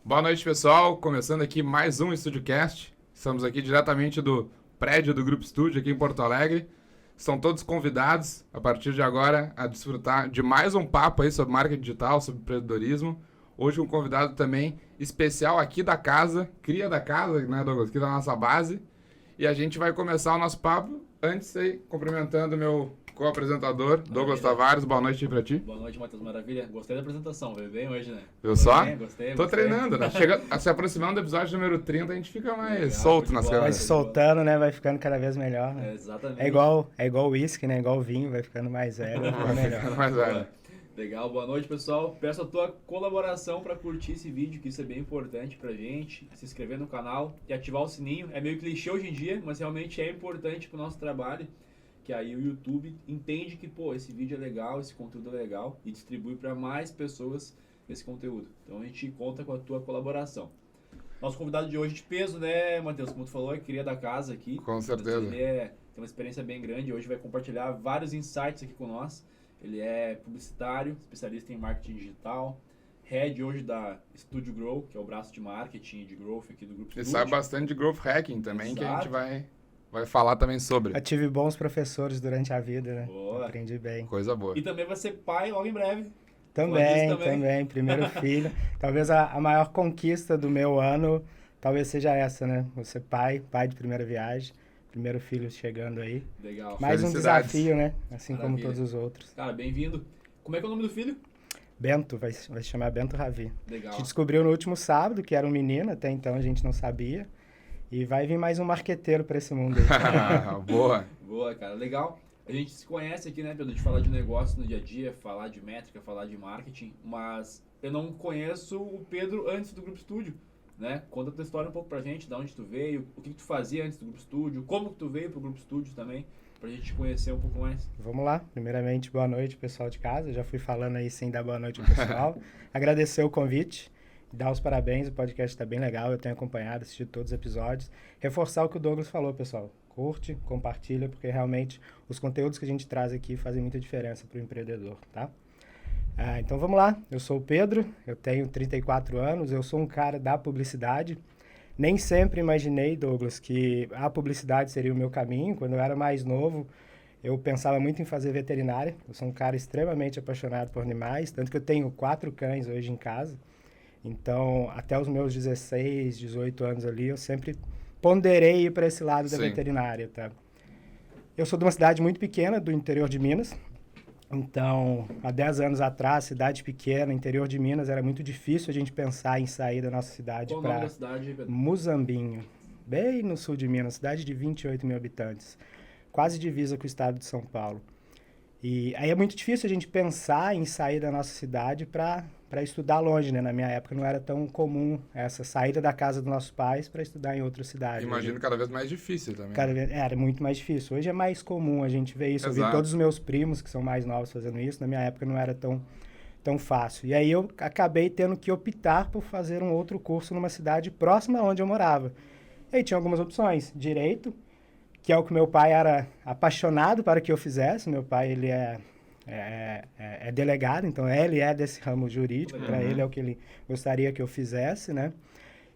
Boa noite, pessoal. Começando aqui mais um StudioCast. Estamos aqui diretamente do prédio do Grupo Studio aqui em Porto Alegre. Estão todos convidados, a partir de agora, a desfrutar de mais um papo aí sobre marketing digital, sobre empreendedorismo. Hoje um convidado também especial aqui da casa, cria da casa, né, Douglas? Aqui da nossa base. E a gente vai começar o nosso papo, antes aí, cumprimentando o meu co-apresentador, Douglas Tavares. Boa noite aí pra ti. Boa noite, Matheus. Maravilha. Gostei da apresentação, veio bem hoje, né? Viu só? Bem, gostei. Tô treinando, né? Chega se aproximando do episódio número 30, a gente fica mais solto nas Vai câmeras. se soltando, né? Vai ficando cada vez melhor, né? Exatamente. É igual o whisky, né? Igual o vinho, vai ficando mais velho, vai ficando melhor. Mas é. Legal, boa noite, pessoal. Peço a tua colaboração para curtir esse vídeo, que isso é bem importante pra gente. Se inscrever no canal e ativar o sininho. É meio clichê hoje em dia, mas realmente é importante pro nosso trabalho. Que aí o YouTube entende que, pô, esse vídeo é legal, esse conteúdo é legal e distribui para mais pessoas esse conteúdo. Então a gente conta com a tua colaboração. Nosso convidado de hoje de peso, né, Matheus? Como tu falou, é cria da casa aqui. Com certeza. Ele tem uma experiência bem grande. Hoje vai compartilhar vários insights aqui com nós. Ele é publicitário, especialista em marketing digital, head hoje da Studio Grow, que é o braço de marketing e de growth aqui do Grupo E Studio. sabe bastante de growth hacking também, que a gente Exato. vai falar também sobre. Eu tive bons professores durante a vida, né? Boa. Aprendi bem. Coisa boa. E também vai ser pai logo em breve. Também. Primeiro filho. Talvez a maior conquista do meu ano, talvez seja essa, né? Você pai de primeira viagem, primeiro filho chegando aí. Legal. Mais um Felicidades. desafio, né? Assim como Maravilha. todos os outros. Cara, bem-vindo. Como é que é o nome do filho? Bento, vai se chamar Bento Ravi. A Legal. gente descobriu no último sábado que era um menino, até então a gente não sabia. E vai vir mais um marqueteiro para esse mundo aí. Boa. Boa, cara. Legal. A gente se conhece aqui, né, Pedro? De falar de negócio no dia a dia, falar de métrica, falar de marketing. Mas eu não conheço o Pedro antes do Grupo Studio, né? Conta a tua história um pouco pra gente, de onde tu veio, o que tu fazia antes do Grupo Studio, como que tu veio pro Grupo Studio também, pra gente te conhecer um pouco mais. Vamos lá. Primeiramente, boa noite, pessoal de casa. Já fui falando aí sem dar boa noite ao pessoal. Agradecer o convite. Dar os parabéns, o podcast está bem legal, eu tenho acompanhado, assistido todos os episódios. Reforçar o que o Douglas falou, pessoal. Curte, compartilha, porque realmente os conteúdos que a gente traz aqui fazem muita diferença para o empreendedor, tá? Então vamos lá, eu sou o Pedro, eu tenho 34 anos, eu sou um cara da publicidade. Nem sempre imaginei, Douglas, que a publicidade seria o meu caminho. Quando eu era mais novo, eu pensava muito em fazer veterinária. Eu sou um cara extremamente apaixonado por animais, tanto que eu tenho 4 cães hoje em casa. Então, até os meus 16, 18 anos ali, eu sempre ponderei ir para esse lado da Sim. veterinária, tá? Eu sou de uma cidade muito pequena, do interior de Minas. Então, há 10 anos atrás, cidade pequena, interior de Minas, era muito difícil a gente pensar em sair da nossa cidade Qual o nome para da cidade, Pedro? Muzambinho, bem no sul de Minas, cidade de 28 mil habitantes, quase divisa com o estado de São Paulo. E aí é muito difícil a gente pensar em sair da nossa cidade para estudar longe, né? Na minha época não era tão comum essa saída da casa dos nossos pais para estudar em outra cidade. Imagino cada vez mais difícil também. Era muito mais difícil. Hoje é mais comum a gente ver isso. Eu vi Exato. todos os meus primos, que são mais novos, fazendo isso. Na minha época não era tão fácil. E aí eu acabei tendo que optar por fazer um outro curso numa cidade próxima onde eu morava. E aí tinha algumas opções. Direito, que é o que meu pai era apaixonado para que eu fizesse. Meu pai, ele é delegado, então ele é desse ramo jurídico. Para ele é o que ele gostaria que eu fizesse, né?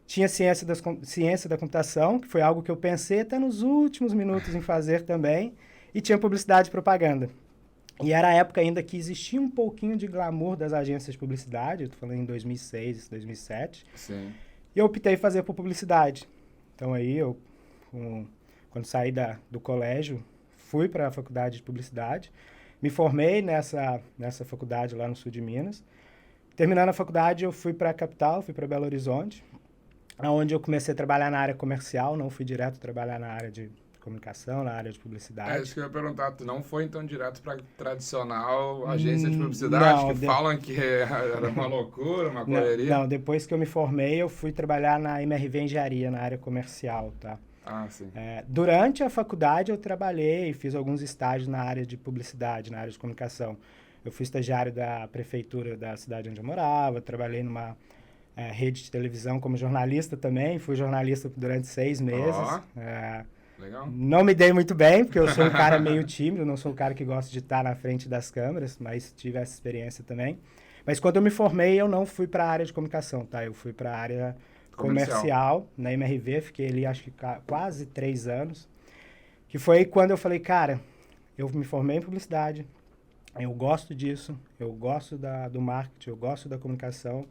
Tinha ciência da computação, que foi algo que eu pensei até nos últimos minutos em fazer também. E tinha publicidade e propaganda. E era a época ainda que existia um pouquinho de glamour das agências de publicidade. Eu estou falando em 2006, 2007. Sim. E eu optei fazer por publicidade. Então aí quando saí do colégio, fui para a faculdade de publicidade. Me formei nessa faculdade lá no sul de Minas. Terminando a faculdade, eu fui para a capital, fui para Belo Horizonte, onde eu comecei a trabalhar na área comercial, não fui direto trabalhar na área de comunicação, na área de publicidade. É isso que eu ia perguntar. Tu não foi então direto para tradicional agência de publicidade, não, que falam que era uma loucura, uma correria? Não, depois que eu me formei, eu fui trabalhar na MRV Engenharia, na área comercial, tá? Ah, sim. Durante a faculdade eu trabalhei, fiz alguns estágios na área de publicidade, na área de comunicação. Eu fui estagiário da prefeitura da cidade onde eu morava, trabalhei numa rede de televisão como jornalista também, fui jornalista durante 6 meses. Legal. Não me dei muito bem, porque eu sou um cara meio tímido, não sou um cara que gosta de estar na frente das câmeras, mas tive essa experiência também. Mas quando eu me formei, eu não fui para a área de comunicação, tá? Eu fui para a área comercial na MRV, fiquei ali acho que quase 3 anos, que foi quando eu falei, cara, eu me formei em publicidade, eu gosto disso, eu gosto do marketing, eu gosto da comunicação.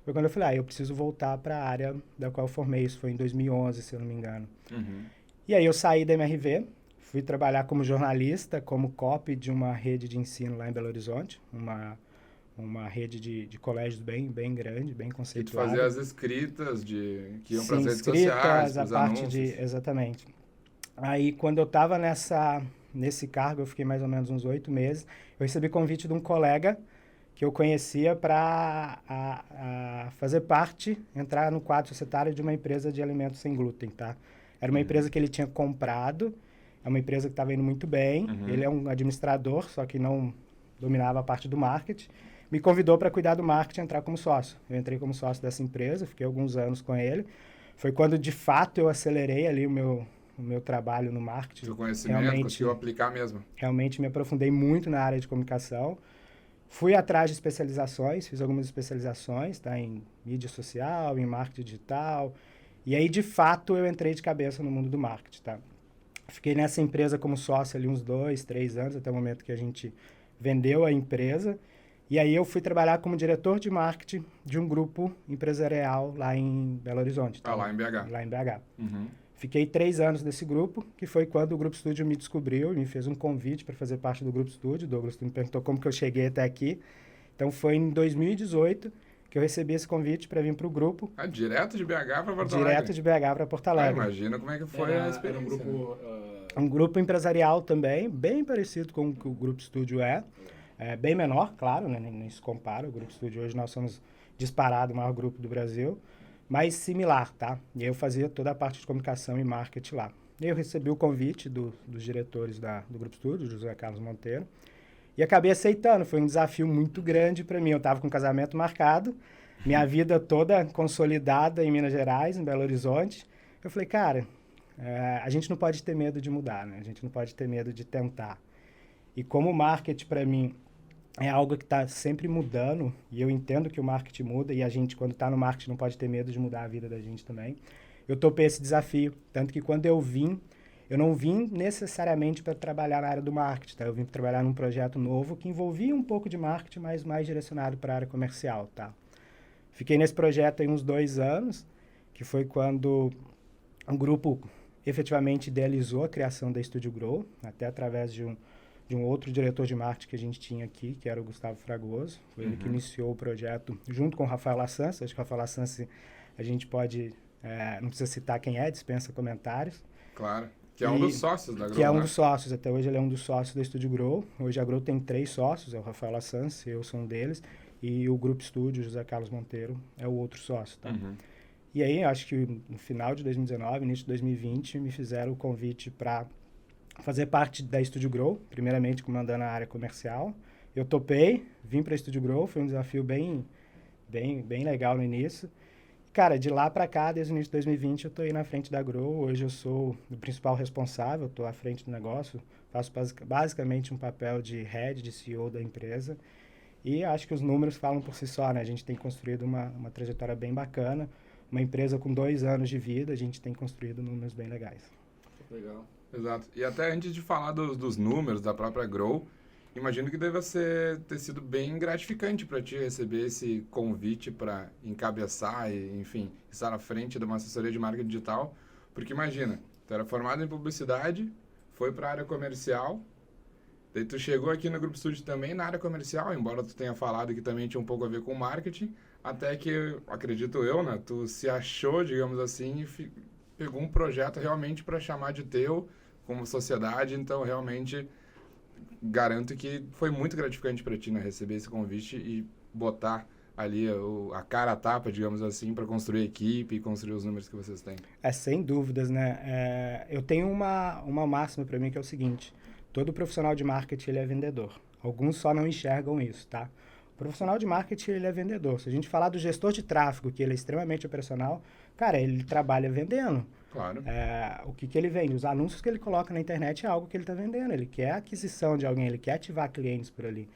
Foi quando eu falei, eu preciso voltar para a área da qual eu formei, isso foi em 2011, se eu não me engano. E aí eu saí da MRV, fui trabalhar como jornalista, como copy de uma rede de ensino lá em Belo Horizonte, uma rede de colégios bem grande, bem conceituada. E tu fazia as escritas que iam para as redes escritas, sociais, a os parte anúncios. exatamente. Aí, quando eu estava nesse cargo, eu fiquei mais ou menos uns 8 meses, eu recebi convite de um colega que eu conhecia para fazer parte, entrar no quadro societário de uma empresa de alimentos sem glúten, tá? Era uma empresa que ele tinha comprado, é uma empresa que estava indo muito bem, ele é um administrador, só que não dominava a parte do marketing, me convidou para cuidar do marketing e entrar como sócio. Eu entrei como sócio dessa empresa, fiquei alguns anos com ele. Foi quando, de fato, eu acelerei ali o meu trabalho no marketing. O conhecimento, conseguiu aplicar mesmo. Realmente me aprofundei muito na área de comunicação. Fui atrás de especializações, fiz algumas especializações, tá, em mídia social, em marketing digital. E aí, de fato, eu entrei de cabeça no mundo do marketing, tá? Fiquei nessa empresa como sócio ali uns 2, 3 anos, até o momento que a gente vendeu a empresa. E aí eu fui trabalhar como diretor de marketing de um grupo empresarial lá em Belo Horizonte. Tá? Lá em BH. Lá em BH. Fiquei 3 anos nesse grupo, que foi quando o Grupo Studio me descobriu e me fez um convite para fazer parte do Grupo Studio. O Douglas me perguntou como que eu cheguei até aqui. Então foi em 2018 que eu recebi esse convite para vir para o grupo. Direto de BH para Porto Alegre? Direto de BH para Porto Alegre. Imagina como é que foi a experiência. Era um grupo... Um grupo empresarial também, bem parecido com o que o Grupo Studio é. É bem menor, claro, né? Nem se compara. O Grupo Studio hoje nós somos disparado o maior grupo do Brasil, mas similar, tá? E aí eu fazia toda a parte de comunicação e marketing lá. E eu recebi o convite dos diretores do Grupo Studio, José Carlos Monteiro, e acabei aceitando. Foi um desafio muito grande para mim. Eu estava com um casamento marcado, minha vida toda consolidada em Minas Gerais, em Belo Horizonte. Eu falei, cara, a gente não pode ter medo de mudar, né? A gente não pode ter medo de tentar. E como o marketing, para mim, é algo que está sempre mudando, e eu entendo que o marketing muda, e a gente, quando está no marketing, não pode ter medo de mudar a vida da gente também. Eu topei esse desafio, tanto que quando eu não vim necessariamente para trabalhar na área do marketing, tá? Eu vim para trabalhar num projeto novo que envolvia um pouco de marketing, mas mais direcionado para a área comercial, tá? Fiquei nesse projeto aí uns 2 anos, que foi quando um grupo efetivamente idealizou a criação da Studio Grow, até através de um outro diretor de marketing que a gente tinha aqui, que era o Gustavo Fragoso. Foi ele que iniciou o projeto junto com o Rafael Lassance. Acho que o Rafael Lassance a gente pode... não precisa citar quem é, dispensa comentários. Claro, que é um dos sócios da Grow, que é um né? dos sócios. Até hoje ele é um dos sócios da Studio Grow. Hoje a Grow tem 3 sócios, é o Rafael Lassance, eu sou um deles. E o Grupo Studio, José Carlos Monteiro, é o outro sócio, tá? E aí, acho que no final de 2019, início de 2020, me fizeram o convite para fazer parte da Studio Grow, primeiramente comandando a área comercial. Eu topei, vim para a Studio Grow, foi um desafio bem legal no início. Cara, de lá para cá, desde o início de 2020, eu estou aí na frente da Grow. Hoje eu sou o principal responsável, estou à frente do negócio, faço basicamente um papel de head, de CEO da empresa. E acho que os números falam por si só, né? A gente tem construído uma trajetória bem bacana. Uma empresa com 2 anos de vida, a gente tem construído números bem legais. Legal. Exato. E até antes de falar dos números da própria Grow, imagino que deva ter sido bem gratificante para ti receber esse convite para encabeçar e, enfim, estar à frente de uma assessoria de marketing digital. Porque imagina, tu era formado em publicidade, foi para a área comercial, daí tu chegou aqui no Grupo Studio também na área comercial, embora tu tenha falado que também tinha um pouco a ver com marketing, até que, acredito eu, né, tu se achou, digamos assim, e pegou um projeto realmente para chamar de teu, como sociedade. Então realmente garanto que foi muito gratificante para ti, né, receber esse convite e botar ali a cara a tapa, digamos assim, para construir a equipe e construir os números que vocês têm. Sem dúvidas, né? Eu tenho uma máxima para mim que é o seguinte: todo profissional de marketing ele é vendedor. Alguns só não enxergam isso, tá? O profissional de marketing ele é vendedor. Se a gente falar do gestor de tráfego, que ele é extremamente operacional, cara, ele trabalha vendendo. Claro. O que ele vende? Os anúncios que ele coloca na internet é algo que ele está vendendo. Ele quer a aquisição de alguém, ele quer ativar clientes por ali.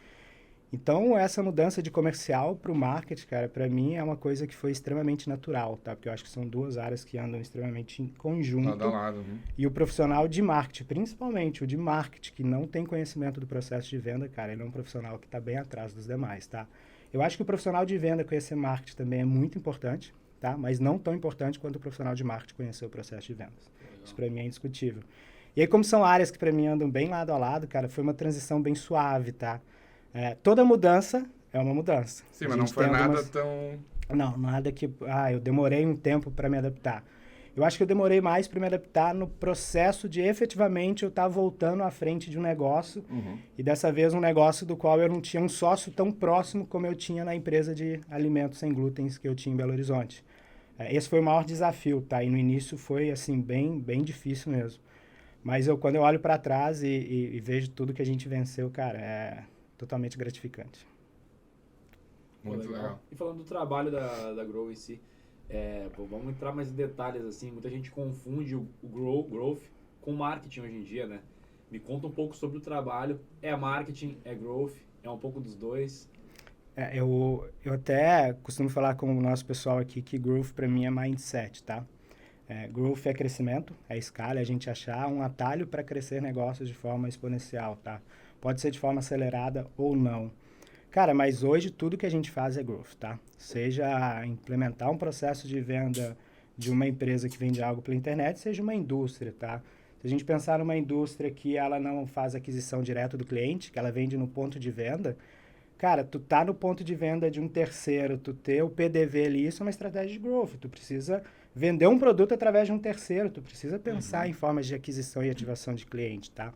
Então, essa mudança de comercial para o marketing, cara, para mim é uma coisa que foi extremamente natural, tá? Porque eu acho que são duas áreas que andam extremamente em conjunto. Lado a lado. E o profissional de marketing, principalmente o de marketing, que não tem conhecimento do processo de venda, cara, ele é um profissional que está bem atrás dos demais, tá? Eu acho que o profissional de venda conhecer marketing também é muito importante, tá? Mas não tão importante quanto o profissional de marketing conhecer o processo de vendas. Legal. Isso para mim é indiscutível. E aí, como são áreas que para mim andam bem lado a lado, cara, foi uma transição bem suave, tá? Toda mudança é uma mudança. Sim, mas não foi nada tão... Não, nada que... eu demorei um tempo para me adaptar. Eu acho que eu demorei mais para me adaptar no processo de efetivamente eu estar voltando à frente de um negócio. E dessa vez um negócio do qual eu não tinha um sócio tão próximo como eu tinha na empresa de alimentos sem glúten que eu tinha em Belo Horizonte. Esse foi o maior desafio, tá? E no início foi, assim, bem difícil mesmo. Mas quando eu olho para trás e vejo tudo que a gente venceu, cara, é totalmente gratificante. Muito legal. E falando do trabalho da Grow em si, vamos entrar mais em detalhes, assim, muita gente confunde o Growth com marketing hoje em dia, né? Me conta um pouco sobre o trabalho, é marketing, é Growth, é um pouco dos dois? Eu até costumo falar com o nosso pessoal aqui que Growth para mim é mindset, tá? Growth é crescimento, é escala, é a gente achar um atalho para crescer negócios de forma exponencial, tá? Pode ser de forma acelerada ou não. Cara, mas hoje tudo que a gente faz é growth, tá? Seja implementar um processo de venda de uma empresa que vende algo pela internet, seja uma indústria, tá? Se a gente pensar numa indústria que ela não faz aquisição direto do cliente, que ela vende no ponto de venda, cara, tu tá no ponto de venda de um terceiro, tu ter o PDV ali, isso é uma estratégia de growth. Tu precisa vender um produto através de um terceiro, tu precisa pensar em formas de aquisição e ativação de cliente, tá?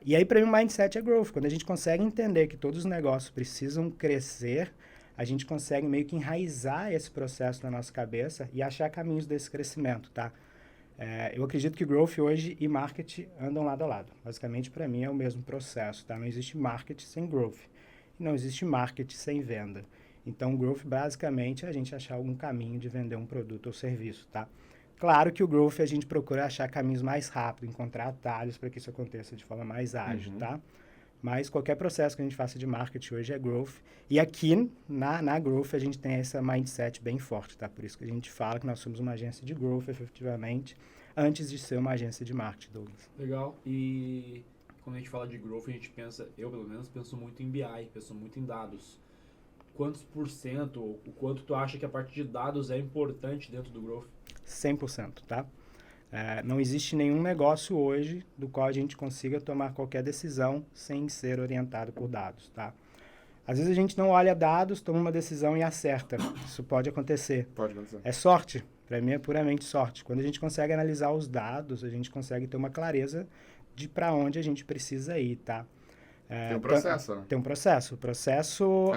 E aí, para mim, o mindset é growth. Quando a gente consegue entender que todos os negócios precisam crescer, a gente consegue meio que enraizar esse processo na nossa cabeça e achar caminhos desse crescimento, tá? Eu acredito que growth hoje e marketing andam lado a lado. Basicamente, para mim, é o mesmo processo, tá? Não existe marketing sem growth. E não existe marketing sem venda. Então, growth, basicamente, é a gente achar algum caminho de vender um produto ou serviço, tá? Claro que o growth a gente procura achar caminhos mais rápidos, encontrar atalhos para que isso aconteça de forma mais ágil, tá? Mas qualquer processo que a gente faça de marketing hoje é growth. E aqui na growth a gente tem essa mindset bem forte, tá? Por isso que a gente fala que nós somos uma agência de growth, efetivamente, antes de ser uma agência de marketing, Douglas. Legal. E quando a gente fala de growth, a gente pensa, eu pelo menos penso muito em BI, penso muito em dados. Quantos por cento, o quanto tu acha que a parte de dados é importante dentro do growth? 100%, tá? Não existe nenhum negócio hoje do qual a gente consiga tomar qualquer decisão sem ser orientado por dados, tá? Às vezes a gente não olha dados, toma uma decisão e acerta. Isso pode acontecer. Pode acontecer. É sorte. Para mim é puramente sorte. Quando a gente consegue analisar os dados, a gente consegue ter uma clareza de para onde a gente precisa ir, tá? Tem um processo, né? Tem um processo. O processo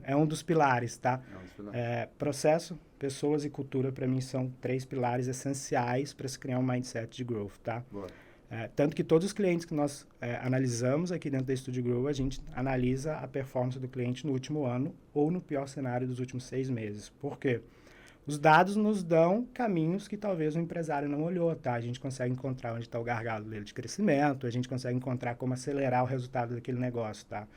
é um dos pilares, tá? É um dos pilares. Processo, pessoas e cultura, para mim, são 3 pilares essenciais para se criar um mindset de growth, tá? Boa. Tanto que todos os clientes que nós analisamos aqui dentro da Studio Grow, a gente analisa a performance do cliente no último ano ou no pior cenário dos últimos 6 meses. Por quê? Os dados nos dão caminhos que talvez o empresário não olhou, tá? A gente consegue encontrar onde está o gargalo dele de crescimento, a gente consegue encontrar como acelerar o resultado daquele negócio, tá?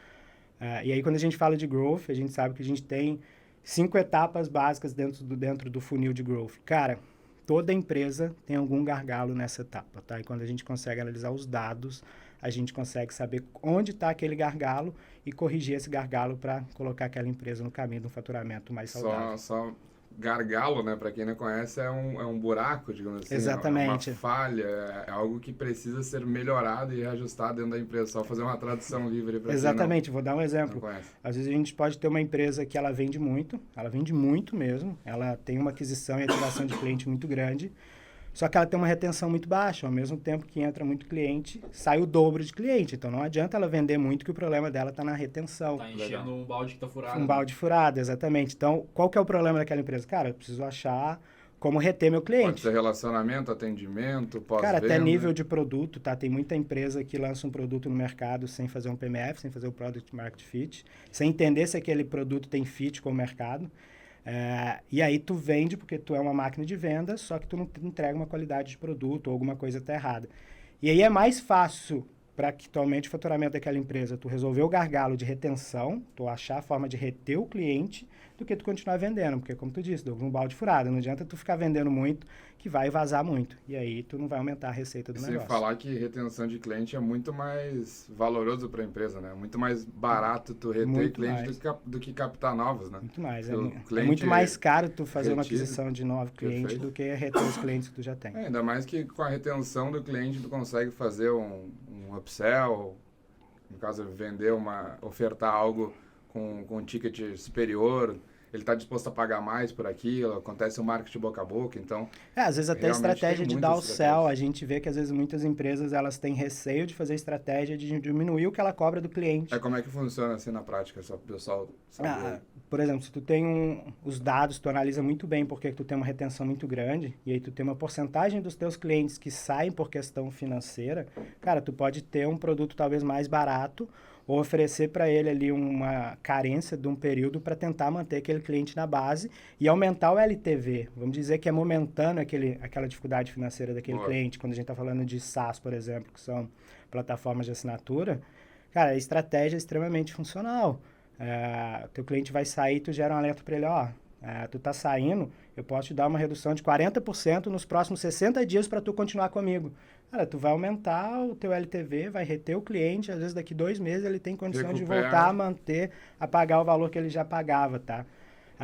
E aí, quando a gente fala de growth, a gente sabe que a gente tem 5 etapas básicas dentro do funil de growth. Cara, toda empresa tem algum gargalo nessa etapa, tá? E quando a gente consegue analisar os dados, a gente consegue saber onde está aquele gargalo e corrigir esse gargalo para colocar aquela empresa no caminho de um faturamento mais saudável. Só gargalo, né? Para quem não conhece, é um buraco, digamos assim. Exatamente. É uma falha, é algo que precisa ser melhorado e reajustado dentro da empresa. Só fazer uma tradução livre para Exatamente. Vou dar um exemplo. Não conhece. Às vezes a gente pode ter uma empresa que ela vende muito mesmo, ela tem uma aquisição e ativação de cliente muito grande, só que ela tem uma retenção muito baixa. Ao mesmo tempo que entra muito cliente, sai o dobro de cliente. Então não adianta ela vender muito, que o problema dela está na retenção. Tá enchendo um balde que tá furado. Um balde furado, exatamente. Então, qual que é o problema daquela empresa? Cara, eu preciso achar como reter meu cliente. Pode ser relacionamento, atendimento, pós-venda. Cara, até nível de produto, tá? Tem muita empresa que lança um produto no mercado sem fazer um PMF, sem fazer o Product Market Fit, sem entender se aquele produto tem fit com o mercado. E aí tu vende porque tu é uma máquina de venda, só que tu não entrega uma qualidade de produto ou alguma coisa tá errada. E aí é mais fácil para que tu aumente o faturamento daquela empresa, tu resolver o gargalo de retenção, tu achar a forma de reter o cliente, do que tu continuar vendendo, porque como tu disse, Douglas, um balde furado, não adianta tu ficar vendendo muito, que vai vazar muito, e aí tu não vai aumentar a receita do Sem negócio. falar que retenção de cliente é muito mais valoroso para a empresa, né? Muito mais barato tu reter Muito cliente do que captar novos, né? Muito mais. Se o É cliente muito mais caro tu fazer uma retido, aquisição de novo cliente perfeito. do que reter os clientes que tu já tem. Ainda mais que com a retenção do cliente tu consegue fazer um upsell, no caso, ofertar algo com um ticket superior, ele está disposto a pagar mais por aquilo, acontece o marketing boca a boca, então... Às vezes até a realmente estratégia tem de dar o muitas sell, a estratégias. gente vê que às vezes muitas empresas elas têm receio de fazer estratégia de diminuir o que ela cobra do cliente. Como é que funciona assim na prática, só para o pessoal saber? Por exemplo, se tu tem os dados, tu analisa muito bem porque tu tem uma retenção muito grande, e aí tu tem uma porcentagem dos teus clientes que saem por questão financeira, cara, tu pode ter um produto talvez mais barato, ou oferecer para ele ali uma carência de um período para tentar manter aquele cliente na base e aumentar o LTV. Vamos dizer que é momentâneo aquela dificuldade financeira daquele cliente. Quando a gente está falando de SaaS, por exemplo, que são plataformas de assinatura, cara, a estratégia é extremamente funcional. Teu cliente vai sair, tu gera um alerta para ele, tu tá saindo, eu posso te dar uma redução de 40% nos próximos 60 dias para tu continuar comigo. Cara, tu vai aumentar o teu LTV, vai reter o cliente, às vezes daqui 2 meses ele tem condição de voltar a pagar o valor que ele já pagava, tá?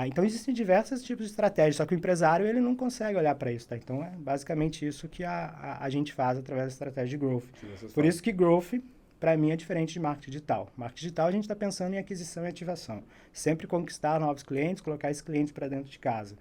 Então existem diversos tipos de estratégias, só que o empresário ele não consegue olhar para isso, tá? Então é basicamente isso que a gente faz através da estratégia de growth. Por isso que growth, para mim, é diferente de marketing digital. Marketing digital a gente está pensando em aquisição e ativação. Sempre conquistar novos clientes, colocar esses clientes para dentro de casa.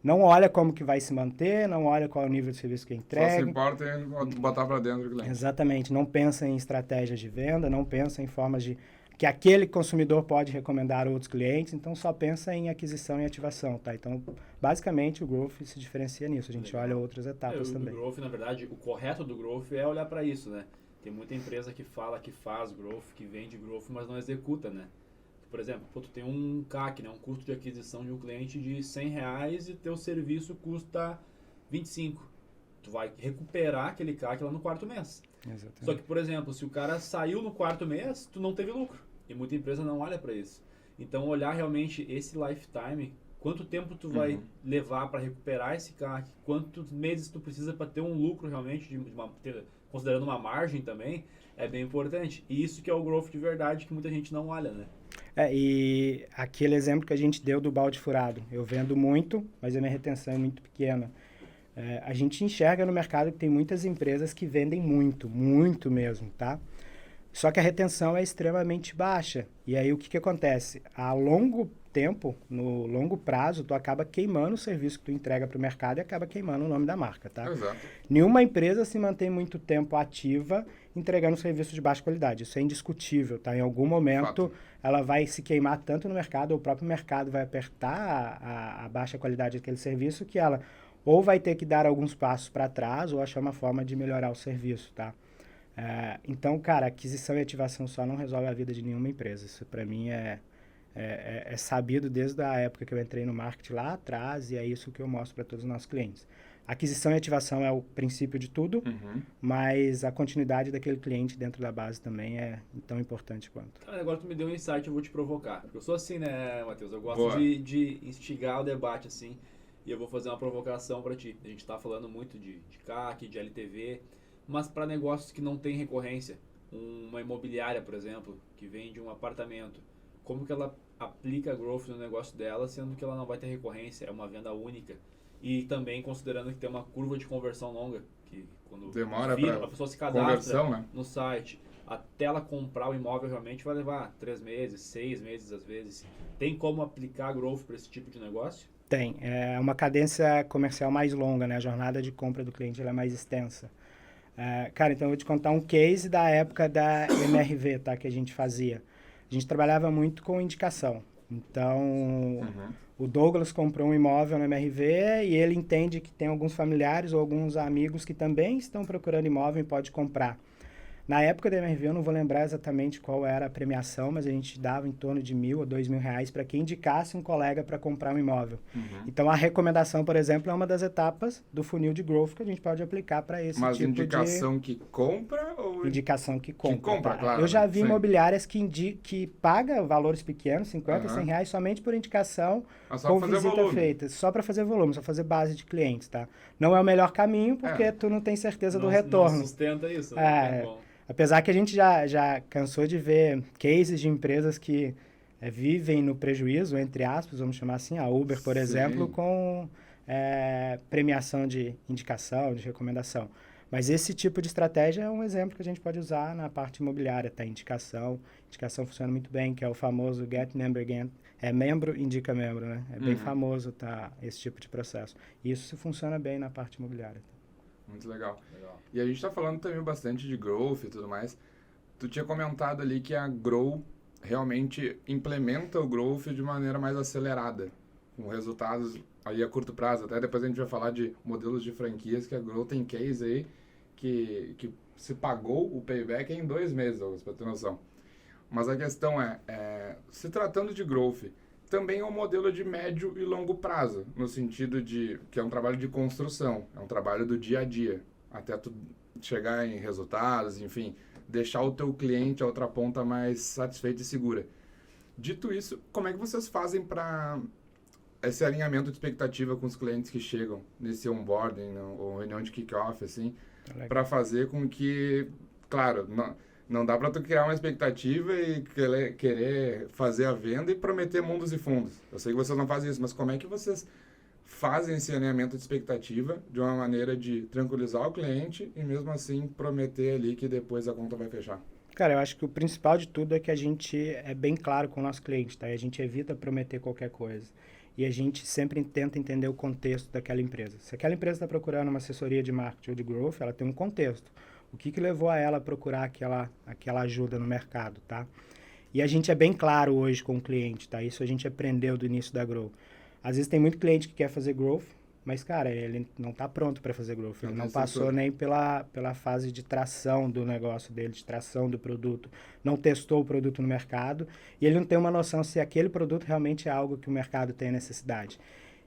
Não olha como que vai se manter, não olha qual é o nível de serviço que entrega. Só se importa em botar para dentro o cliente. Exatamente. Não pensa em estratégias de venda, não pensa em formas de que aquele consumidor pode recomendar a outros clientes, então só pensa em aquisição e ativação, tá? Então, basicamente, o growth se diferencia nisso. A gente olha outras etapas também. O growth, na verdade, o correto do growth é olhar para isso, né? Tem muita empresa que fala que faz growth, que vende growth, mas não executa, né? Por exemplo, tu tem um CAC, né, um custo de aquisição de um cliente de R$100 e teu serviço custa 25. Tu vai recuperar aquele CAC lá no 4º mês. Exatamente. Só que, por exemplo, se o cara saiu no 4º mês, tu não teve lucro. E muita empresa não olha para isso. Então, olhar realmente esse lifetime, quanto tempo tu vai levar para recuperar esse CAC, quantos meses tu precisa para ter um lucro realmente, considerando uma margem também, é bem importante. E isso que é o growth de verdade que muita gente não olha, né? E aquele exemplo que a gente deu do balde furado. Eu vendo muito, mas a minha retenção é muito pequena. A gente enxerga no mercado que tem muitas empresas que vendem muito, muito mesmo, tá? Só que a retenção é extremamente baixa. E aí o que acontece? A longo tempo, no longo prazo, tu acaba queimando o serviço que tu entrega para o mercado e acaba queimando o nome da marca, tá? Exato. Nenhuma empresa se mantém muito tempo ativa entregando serviço de baixa qualidade. Isso é indiscutível, tá? Em algum momento ela vai se queimar tanto no mercado, ou o próprio mercado vai apertar a baixa qualidade daquele serviço, que ela ou vai ter que dar alguns passos para trás ou achar uma forma de melhorar o serviço, tá? Então, cara, aquisição e ativação só não resolve a vida de nenhuma empresa. Isso para mim é sabido desde a época que eu entrei no marketing lá atrás, e é isso que eu mostro para todos os nossos clientes. Aquisição e ativação é o princípio de tudo, mas a continuidade daquele cliente dentro da base também é tão importante quanto. Agora tu me deu um insight, eu vou te provocar. Porque eu sou assim, né, Matheus? Eu gosto de instigar o debate, assim, e eu vou fazer uma provocação para ti. A gente está falando muito de CAC, de LTV, mas para negócios que não têm recorrência, uma imobiliária, por exemplo, que vende um apartamento, como que ela aplica growth no negócio dela, sendo que ela não vai ter recorrência, é uma venda única? E também considerando que tem uma curva de conversão longa, que quando demora a pessoa se cadastra né? no site, até ela comprar o imóvel realmente vai levar 3 meses, 6 meses às vezes. Tem como aplicar growth para esse tipo de negócio? Tem. É uma cadência comercial mais longa, né? A jornada de compra do cliente ela é mais extensa. Cara, então eu vou te contar um case da época da MRV, tá? Que a gente fazia. A gente trabalhava muito com indicação. Então, o Douglas comprou um imóvel na MRV e ele entende que tem alguns familiares ou alguns amigos que também estão procurando imóvel e pode comprar. Na época da MRV, eu não vou lembrar exatamente qual era a premiação, mas a gente dava em torno de R$1.000 ou R$2.000 para quem indicasse um colega para comprar um imóvel. Então, a recomendação, por exemplo, é uma das etapas do funil de growth que a gente pode aplicar para esse Mas tipo indicação que compra ou Indicação que compra. que compra, tá? claro. Eu já né? vi Sim. imobiliárias que paga valores pequenos, 50, Aham. 100 reais, somente por indicação Mas só com pra fazer visita volume. feita. Só para fazer volume, só fazer base de clientes, tá? Não é o melhor caminho porque É. tu não tem certeza do Não retorno. sustenta isso, não É, tem como. apesar que a gente já cansou de ver cases de empresas que vivem no prejuízo, entre aspas, vamos chamar assim, a Uber, por Sim. exemplo, com premiação de indicação, de recomendação. Mas esse tipo de estratégia é um exemplo que a gente pode usar na parte imobiliária, tá? Indicação funciona muito bem, que é o famoso Get Member Again. É membro indica membro, né? É bem famoso, tá? Esse tipo de processo. E isso funciona bem na parte imobiliária. Muito legal. Legal. E a gente tá falando também bastante de growth e tudo mais. Tu tinha comentado ali que a Grow realmente implementa o growth de maneira mais acelerada, com resultados aí a curto prazo. Até depois a gente vai falar de modelos de franquias, que a Grow tem case aí que se pagou o payback em 2 meses, Douglas, pra ter noção. Mas a questão se tratando de growth, também é um modelo de médio e longo prazo, no sentido de que é um trabalho de construção, é um trabalho do dia a dia, até tu chegar em resultados, enfim, deixar o teu cliente, a outra ponta, mais satisfeita e segura. Dito isso, como é que vocês fazem para esse alinhamento de expectativa com os clientes que chegam nesse onboarding ou reunião de kick-off, assim, para fazer com que, claro, não dá para tu criar uma expectativa e querer fazer a venda e prometer mundos e fundos. Eu sei que vocês não fazem isso, mas como é que vocês fazem esse alinhamento de expectativa de uma maneira de tranquilizar o cliente e mesmo assim prometer ali que depois a conta vai fechar? Cara, eu acho que o principal de tudo é que a gente é bem claro com o nosso cliente, tá? E a gente evita prometer qualquer coisa. E a gente sempre tenta entender o contexto daquela empresa. Se aquela empresa está procurando uma assessoria de marketing ou de growth, ela tem um contexto. O que levou a ela a procurar aquela ajuda no mercado, tá? E a gente é bem claro hoje com o cliente, tá? Isso a gente aprendeu do início da Grow. Às vezes tem muito cliente que quer fazer growth, mas, cara, ele não está pronto para fazer growth. Ele não passou nem pela fase de tração do negócio dele, de tração do produto. Não testou o produto no mercado e ele não tem uma noção se aquele produto realmente é algo que o mercado tem necessidade.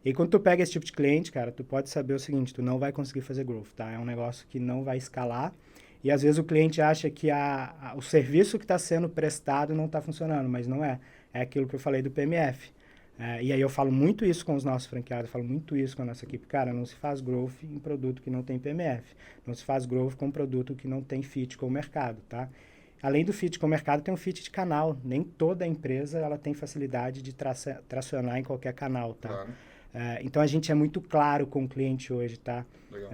E quando tu pega esse tipo de cliente, cara, tu pode saber o seguinte, tu não vai conseguir fazer growth, tá? É um negócio que não vai escalar e às vezes o cliente acha que o serviço que está sendo prestado não está funcionando, mas não é. É aquilo que eu falei do PMF. E aí eu falo muito isso com os nossos franqueados, eu falo muito isso com a nossa equipe. Cara, não se faz growth em produto que não tem PMF. Não se faz growth com produto que não tem fit com o mercado, tá? Além do fit com o mercado, tem um fit de canal. Nem toda empresa ela tem facilidade de tracionar em qualquer canal, tá? Claro. Então a gente é muito claro com o cliente hoje, tá? Legal.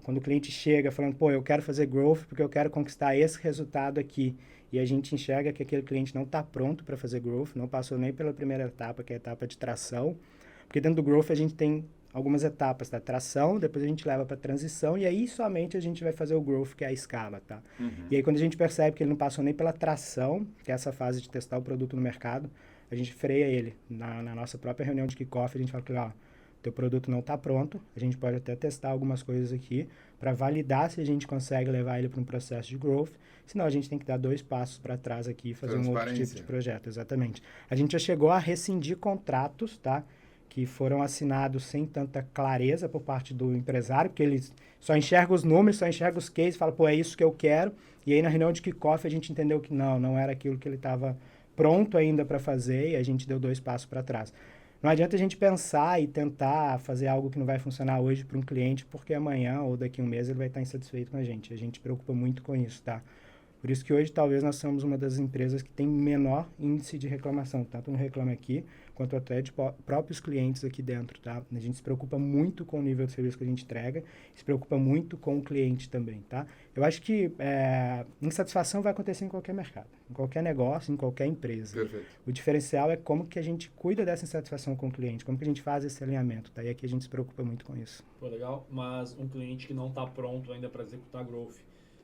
Quando o cliente chega falando, pô, eu quero fazer growth porque eu quero conquistar esse resultado aqui. E a gente enxerga que aquele cliente não está pronto para fazer growth, não passou nem pela primeira etapa, que é a etapa de tração. Porque dentro do growth a gente tem algumas etapas, tá? Tração, depois a gente leva para transição e aí somente a gente vai fazer o growth, que é a escala, tá? E aí quando a gente percebe que ele não passou nem pela tração, que é essa fase de testar o produto no mercado, a gente freia ele. Na nossa própria reunião de kickoff, a gente fala que, ó, teu produto não está pronto, a gente pode até testar algumas coisas aqui para validar se a gente consegue levar ele para um processo de growth, senão a gente tem que dar 2 passos para trás aqui e fazer um outro tipo de projeto, exatamente. A gente já chegou a rescindir contratos, tá? Que foram assinados sem tanta clareza por parte do empresário, porque ele só enxerga os números, só enxerga os cases, fala, pô, é isso que eu quero, e aí na reunião de kickoff a gente entendeu que não era aquilo que ele estava pronto ainda para fazer, e a gente deu 2 passos para trás. Não adianta a gente pensar e tentar fazer algo que não vai funcionar hoje para um cliente, porque amanhã ou daqui a um mês ele vai estar insatisfeito com a gente. A gente se preocupa muito com isso, tá? Por isso que hoje talvez nós somos uma das empresas que tem menor índice de reclamação, tanto no Reclame Aqui, quanto até de próprios clientes aqui dentro, tá? A gente se preocupa muito com o nível de serviço que a gente entrega, se preocupa muito com o cliente também, tá? Eu acho que insatisfação vai acontecer em qualquer mercado, em qualquer negócio, em qualquer empresa. Perfeito. O diferencial é como que a gente cuida dessa insatisfação com o cliente, como que a gente faz esse alinhamento, tá? E aqui a gente se preocupa muito com isso. Pô, legal, mas um cliente que não está pronto ainda para executar growth,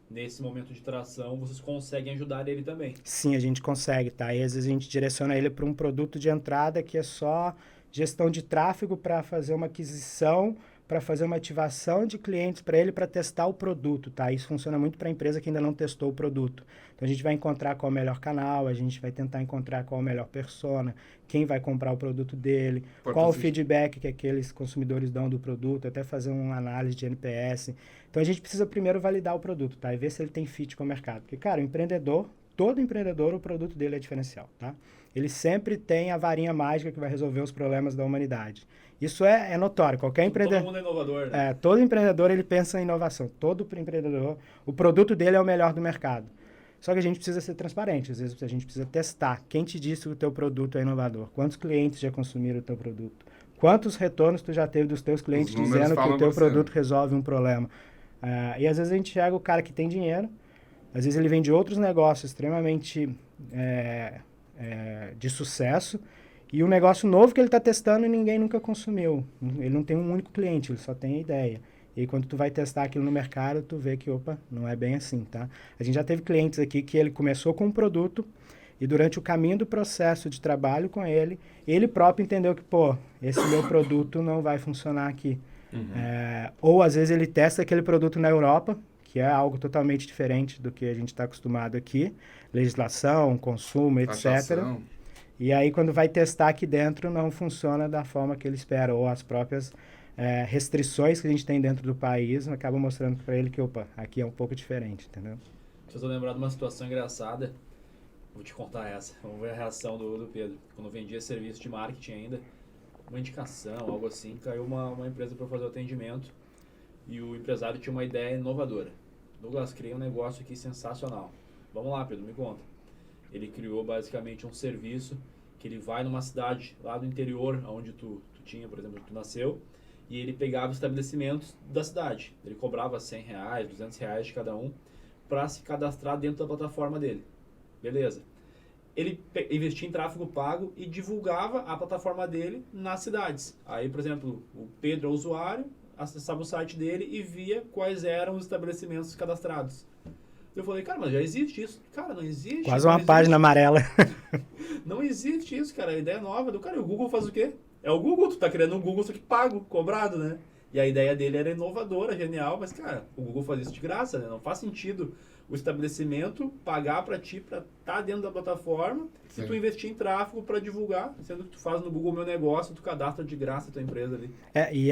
nesse momento de tração, vocês conseguem ajudar ele também? Sim, a gente consegue, tá? E às vezes a gente direciona ele para um produto de entrada que é só gestão de tráfego para fazer uma aquisição para fazer uma ativação de clientes para ele para testar o produto, tá? Isso funciona muito para a empresa que ainda não testou o produto. Então a gente vai encontrar qual é o melhor canal, a gente vai tentar encontrar qual é a melhor persona, quem vai comprar o produto dele, qual o feedback que aqueles consumidores dão do produto, até fazer uma análise de NPS. Então a gente precisa primeiro validar o produto, tá? E ver se ele tem fit com o mercado. Porque, cara, o empreendedor, todo empreendedor, o produto dele é diferencial, tá? Ele sempre tem a varinha mágica que vai resolver os problemas da humanidade. Isso é notório. Qualquer empreendedor... Todo mundo é inovador, né? todo empreendedor, ele pensa em inovação. Todo empreendedor, o produto dele é o melhor do mercado. Só que a gente precisa ser transparente. Às vezes a gente precisa testar. Quem te disse que o teu produto é inovador? Quantos clientes já consumiram o teu produto? Quantos retornos tu já teve dos teus clientes dizendo que o teu produto resolve um problema? E às vezes a gente chega o cara que tem dinheiro, às vezes ele vende outros negócios extremamente de sucesso, e um negócio novo que ele está testando e ninguém nunca consumiu. Ele não tem um único cliente, ele só tem a ideia. E aí, quando tu vai testar aquilo no mercado, tu vê que, opa, não é bem assim, tá? A gente já teve clientes aqui que ele começou com um produto e durante o caminho do processo de trabalho com ele, ele próprio entendeu que, pô, esse meu produto não vai funcionar aqui. Ou, às vezes, ele testa aquele produto na Europa, que é algo totalmente diferente do que a gente está acostumado aqui. Legislação, consumo, etc. Taxação. E aí, quando vai testar aqui dentro, não funciona da forma que ele espera. Ou as próprias restrições que a gente tem dentro do país acabam mostrando para ele que, opa, aqui é um pouco diferente, entendeu? Se eu tô lembrado de uma situação engraçada, vou te contar essa. Vamos ver a reação do Pedro. Quando eu vendia serviço de marketing ainda, uma indicação, algo assim, caiu uma empresa para fazer o atendimento e o empresário tinha uma ideia inovadora. Douglas, criei um negócio aqui sensacional. Vamos lá, Pedro, me conta. Ele criou basicamente um serviço que ele vai numa cidade lá do interior, onde tu tinha, por exemplo, tu nasceu, e ele pegava os estabelecimentos da cidade. Ele cobrava R$100, R$200 de cada um para se cadastrar dentro da plataforma dele. Beleza. Ele investia em tráfego pago e divulgava a plataforma dele nas cidades. Aí, por exemplo, o Pedro é o usuário, acessava o site dele e via quais eram os estabelecimentos cadastrados. Eu falei, cara, mas já existe isso. Cara, não existe. Quase uma página amarela. Não existe isso, cara. A ideia é nova do cara. E o Google faz o quê? É o Google. Tu tá criando um Google, só que pago, cobrado, né? E a ideia dele era inovadora, genial. Mas, cara, o Google faz isso de graça, né? Não faz sentido o estabelecimento pagar pra ti, pra estar dentro da plataforma, e tu investir em tráfego pra divulgar, sendo que tu faz no Google Meu Negócio, tu cadastra de graça a tua empresa ali. E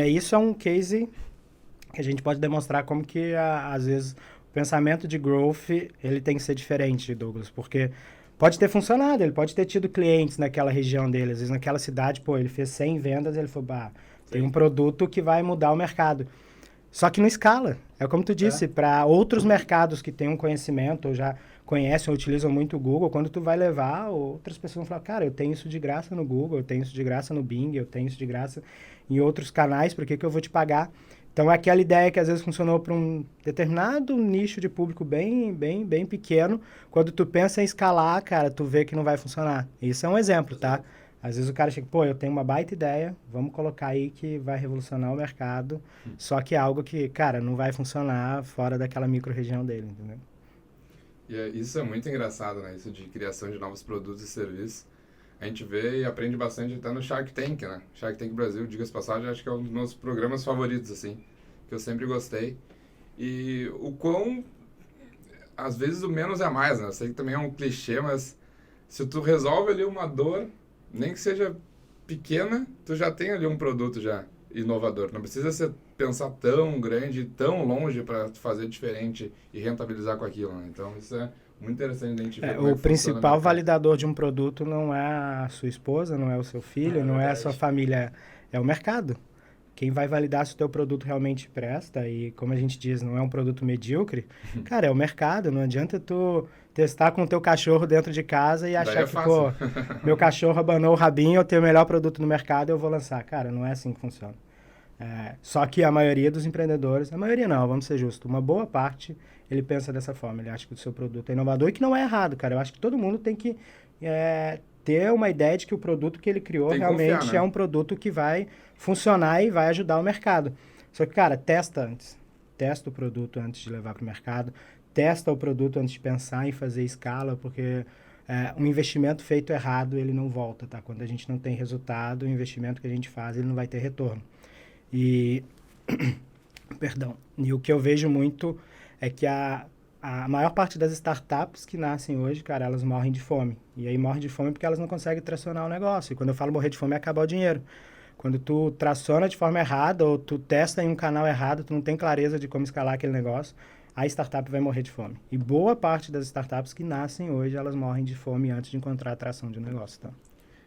aí isso é um case que a gente pode demonstrar como que, às vezes, o pensamento de growth, ele tem que ser diferente, Douglas, porque pode ter funcionado, ele pode ter tido clientes naquela região dele, às vezes naquela cidade, pô, ele fez 100 vendas, ele falou, tem um produto que vai mudar o mercado. Só que não escala. É como tu disse, para outros mercados que têm um conhecimento, ou já conhecem ou utilizam muito o Google, quando tu vai levar, outras pessoas vão falar, cara, eu tenho isso de graça no Google, eu tenho isso de graça no Bing, eu tenho isso de graça em outros canais, por que eu vou te pagar? Então, é aquela ideia que às vezes funcionou para um determinado nicho de público bem pequeno, quando tu pensa em escalar, cara, tu vê que não vai funcionar. Isso é um exemplo, tá? Às vezes o cara chega, pô, eu tenho uma baita ideia, vamos colocar aí que vai revolucionar o mercado, só que é algo que, cara, não vai funcionar fora daquela micro-região dele, entendeu? E isso é muito engraçado, né? Isso de criação de novos produtos e serviços. A gente vê e aprende bastante até no Shark Tank, né? Shark Tank Brasil, diga-se passagem, acho que é um dos meus programas favoritos, assim, que eu sempre gostei. E o quão, às vezes, o menos é mais, né? Eu sei que também é um clichê, mas se tu resolve ali uma dor, nem que seja pequena, tu já tem ali um produto já inovador. Não precisa pensar tão grande, tão longe para fazer diferente e rentabilizar com aquilo, né? Então, isso é muito interessante a gente ver como o principal validador de um produto não é a sua esposa, não é o seu filho, não é a sua família, é o mercado. Quem vai validar se o teu produto realmente presta, e como a gente diz, não é um produto medíocre, cara, é o mercado. Não adianta tu testar com o teu cachorro dentro de casa e achar que, pô, meu cachorro abanou o rabinho, eu tenho o melhor produto no mercado, eu vou lançar. Cara, não é assim que funciona. Só que a maioria dos empreendedores, a maioria não, vamos ser justos, uma boa parte, ele pensa dessa forma, ele acha que o seu produto é inovador e que não é errado, cara. Eu acho que todo mundo tem que ter uma ideia de que o produto que ele criou realmente confiar, né? É um produto que vai funcionar e vai ajudar o mercado. Só que, cara, testa antes. Testa o produto antes de levar para o mercado. Testa o produto antes de pensar em fazer escala, porque um investimento feito errado, ele não volta, tá? Quando a gente não tem resultado, o investimento que a gente faz, ele não vai ter retorno. E, perdão, e o que eu vejo muito é que a maior parte das startups que nascem hoje, cara, elas morrem de fome. E aí morrem de fome porque elas não conseguem tracionar o negócio. E quando eu falo morrer de fome é acabar o dinheiro. Quando tu traciona de forma errada ou tu testa em um canal errado, tu não tem clareza de como escalar aquele negócio, a startup vai morrer de fome. E boa parte das startups que nascem hoje, elas morrem de fome antes de encontrar a atração de um negócio. Tá?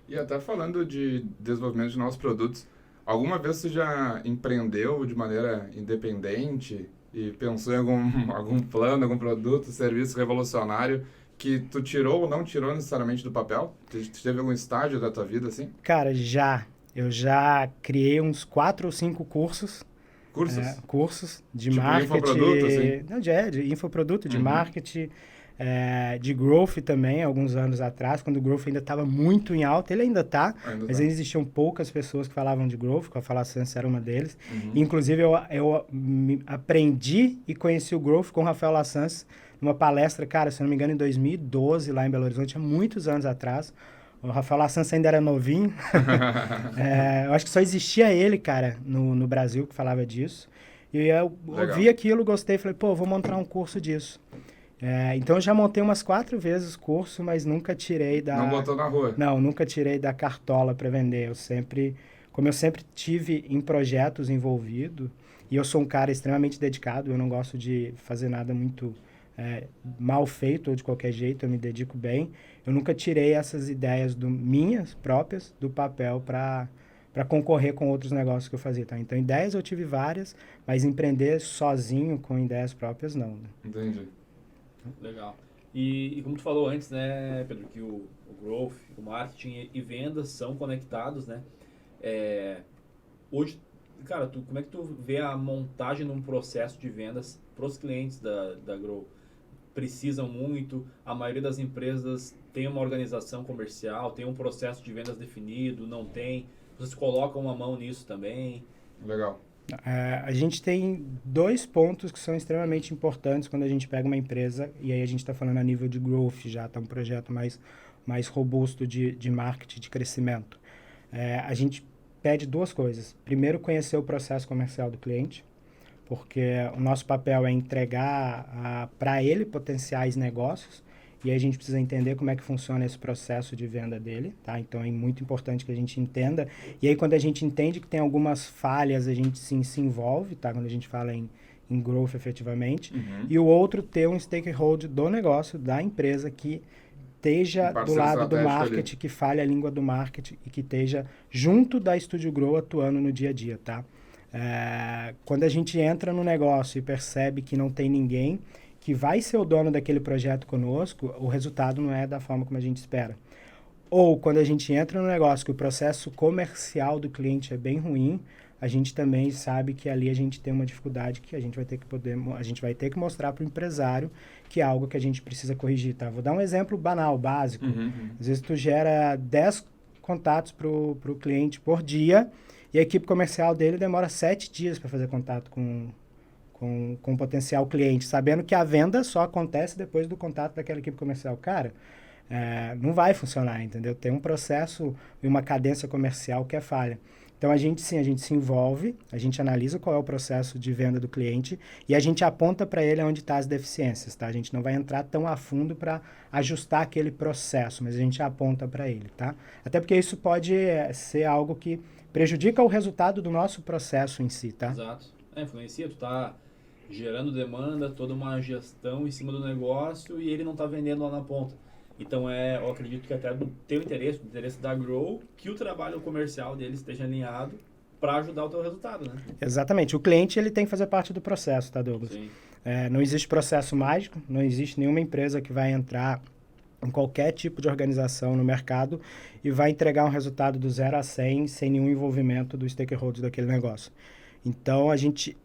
E até falando de desenvolvimento de novos produtos, alguma vez você já empreendeu de maneira independente e pensou em algum plano, algum produto, serviço revolucionário que tu tirou ou não tirou necessariamente do papel? Teve algum estágio da tua vida assim? Cara, já. Eu já criei uns 4 ou 5 cursos. Cursos? Cursos de tipo marketing. Infoproduto, assim? Não, de infoproduto, de marketing, de growth também, alguns anos atrás, quando o growth ainda estava muito em alta. Ele ainda está, mas ainda existiam poucas pessoas que falavam de growth, que a Fala Sans era uma deles. Inclusive, eu aprendi e conheci o growth com o Rafael Lassans numa palestra, cara, se não me engano, em 2012, lá em Belo Horizonte, há muitos anos atrás. O Rafael Lassans ainda era novinho. Eu acho que só existia ele, cara, no Brasil que falava disso. E eu ouvi aquilo, gostei, falei, pô, vou montar um curso disso. Então eu já montei umas 4 vezes o curso, mas nunca tirei da... Não botou na rua? Não, nunca tirei da cartola para vender. Como eu sempre tive em projetos envolvido, e eu sou um cara extremamente dedicado, eu não gosto de fazer nada muito mal feito ou de qualquer jeito, eu me dedico bem. Eu nunca tirei essas ideias minhas próprias do papel para concorrer com outros negócios que eu fazia, tá? Então, ideias eu tive várias, mas empreender sozinho com ideias próprias, não. Entendi. Legal. E como tu falou antes, né, Pedro, que o growth, o marketing e vendas são conectados, né? Hoje, cara, como é que tu vê a montagem de um processo de vendas para os clientes da Grow? Precisam muito, a maioria das empresas tem uma organização comercial, tem um processo de vendas definido, não tem. Vocês colocam uma mão nisso também? Legal. A gente tem 2 pontos que são extremamente importantes quando a gente pega uma empresa, e aí a gente está falando a nível de growth já, tá um projeto mais robusto de marketing, de crescimento. A gente pede 2 coisas. Primeiro, conhecer o processo comercial do cliente, porque o nosso papel é entregar para ele potenciais negócios, e aí a gente precisa entender como é que funciona esse processo de venda dele, tá? Então é muito importante que a gente entenda. E aí quando a gente entende que tem algumas falhas, a gente sim se envolve, tá? Quando a gente fala em growth efetivamente. E o outro, ter um stakeholder do negócio, da empresa, que esteja do lado do marketing, ali, que fale a língua do marketing e que esteja junto da Studio Grow atuando no dia a dia, tá? Quando a gente entra no negócio e percebe que não tem ninguém que vai ser o dono daquele projeto conosco, o resultado não é da forma como a gente espera. Ou quando a gente entra no negócio que o processo comercial do cliente é bem ruim, a gente também sabe que ali a gente tem uma dificuldade que a gente vai ter que mostrar para o empresário que é algo que a gente precisa corrigir, tá? Vou dar um exemplo banal, básico. Às vezes tu gera 10 contatos para o cliente por dia e a equipe comercial dele demora 7 dias para fazer contato com um potencial cliente, sabendo que a venda só acontece depois do contato daquela equipe comercial. Cara, não vai funcionar, entendeu? Tem um processo e uma cadência comercial que é falha. Então, a gente se envolve, a gente analisa qual é o processo de venda do cliente e a gente aponta para ele onde estão as deficiências, tá? A gente não vai entrar tão a fundo para ajustar aquele processo, mas a gente aponta para ele, tá? Até porque isso pode ser algo que prejudica o resultado do nosso processo em si, tá? Exato. Influencia, tu tá gerando demanda, toda uma gestão em cima do negócio e ele não está vendendo lá na ponta. Então, eu acredito que até do teu interesse, do interesse da Grow, que o trabalho comercial dele esteja alinhado para ajudar o teu resultado, né? Exatamente. O cliente, ele tem que fazer parte do processo, tá, Douglas? Sim. Não existe processo mágico, não existe nenhuma empresa que vai entrar em qualquer tipo de organização no mercado e vai entregar um resultado do 0 a 100 sem nenhum envolvimento do stakeholder daquele negócio. Então,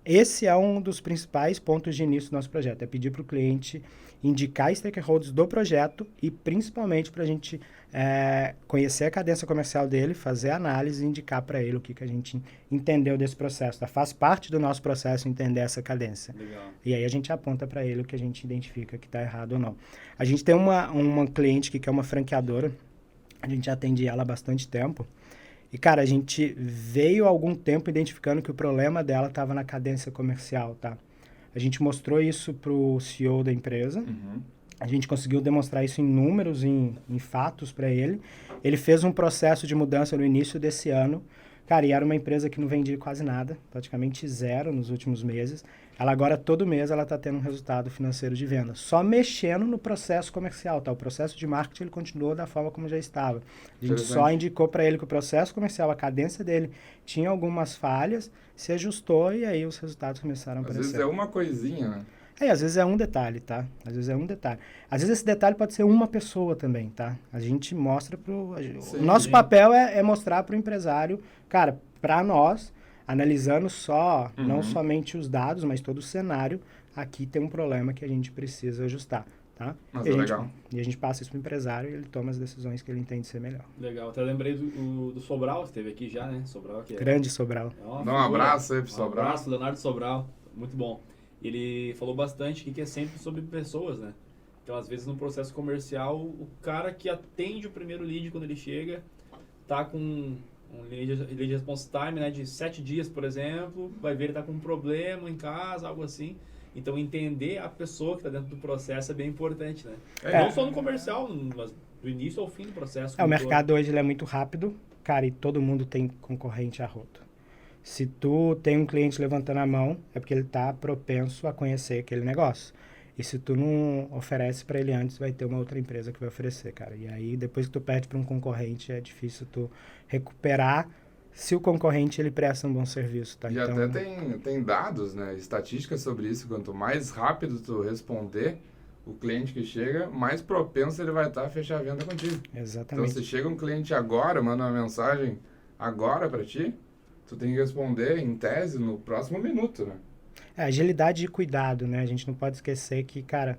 esse é um dos principais pontos de início do nosso projeto, é pedir para o cliente indicar stakeholders do projeto e principalmente para a gente conhecer a cadência comercial dele, fazer a análise e indicar para ele o que a gente entendeu desse processo. Tá? Faz parte do nosso processo entender essa cadência. Legal. E aí a gente aponta para ele o que a gente identifica que está errado ou não. A gente tem uma cliente que é uma franqueadora, a gente atende ela há bastante tempo. E, cara, a gente veio há algum tempo identificando que o problema dela estava na cadência comercial, tá? A gente mostrou isso pro CEO da empresa. A gente conseguiu demonstrar isso em números, em fatos para ele. Ele fez um processo de mudança no início desse ano. Cara, e era uma empresa que não vendia quase nada, praticamente zero nos últimos meses. Ela agora, todo mês, ela está tendo um resultado financeiro de venda. Só mexendo no processo comercial, tá? O processo de marketing, ele continuou da forma como já estava. A gente só indicou para ele que o processo comercial, a cadência dele, tinha algumas falhas, se ajustou e aí os resultados começaram a aparecer. Às vezes é uma coisinha, né? Às vezes é um detalhe, tá? Às vezes é um detalhe. Às vezes esse detalhe pode ser uma pessoa também, tá? A gente mostra pro... O nosso papel é mostrar pro empresário, cara, para nós, analisando só, não somente os dados, mas todo o cenário, aqui tem um problema que a gente precisa ajustar, tá? Mas e, legal. E a gente passa isso pro empresário e ele toma as decisões que ele entende ser melhor. Legal. Até lembrei do Sobral, que esteve aqui já, né? Sobral, que Grande Sobral. Dá um abraço aí pro Sobral. Um abraço, Leonardo Sobral. Muito bom. Ele falou bastante que é sempre sobre pessoas, né? Então, às vezes, no processo comercial, o cara que atende o primeiro lead quando ele chega, tá com um lead response time, né, de 7 dias, por exemplo, vai ver ele tá com um problema em casa, algo assim. Então, entender a pessoa que está dentro do processo é bem importante, né? Não só no comercial, mas do início ao fim do processo. O mercado hoje ele é muito rápido, cara, e todo mundo tem concorrente a rodo. Se tu tem um cliente levantando a mão, é porque ele está propenso a conhecer aquele negócio. E se tu não oferece para ele antes, vai ter uma outra empresa que vai oferecer, cara. E aí, depois que tu perde para um concorrente, é difícil tu recuperar se o concorrente ele presta um bom serviço, tá? E então, até tem dados, né? Estatísticas sobre isso. Quanto mais rápido tu responder o cliente que chega, mais propenso ele vai estar a fechar a venda contigo. Exatamente. Então, se chega um cliente agora, manda uma mensagem agora para ti, tu tem que responder, em tese, no próximo minuto, né? Agilidade e cuidado, né? A gente não pode esquecer que, cara,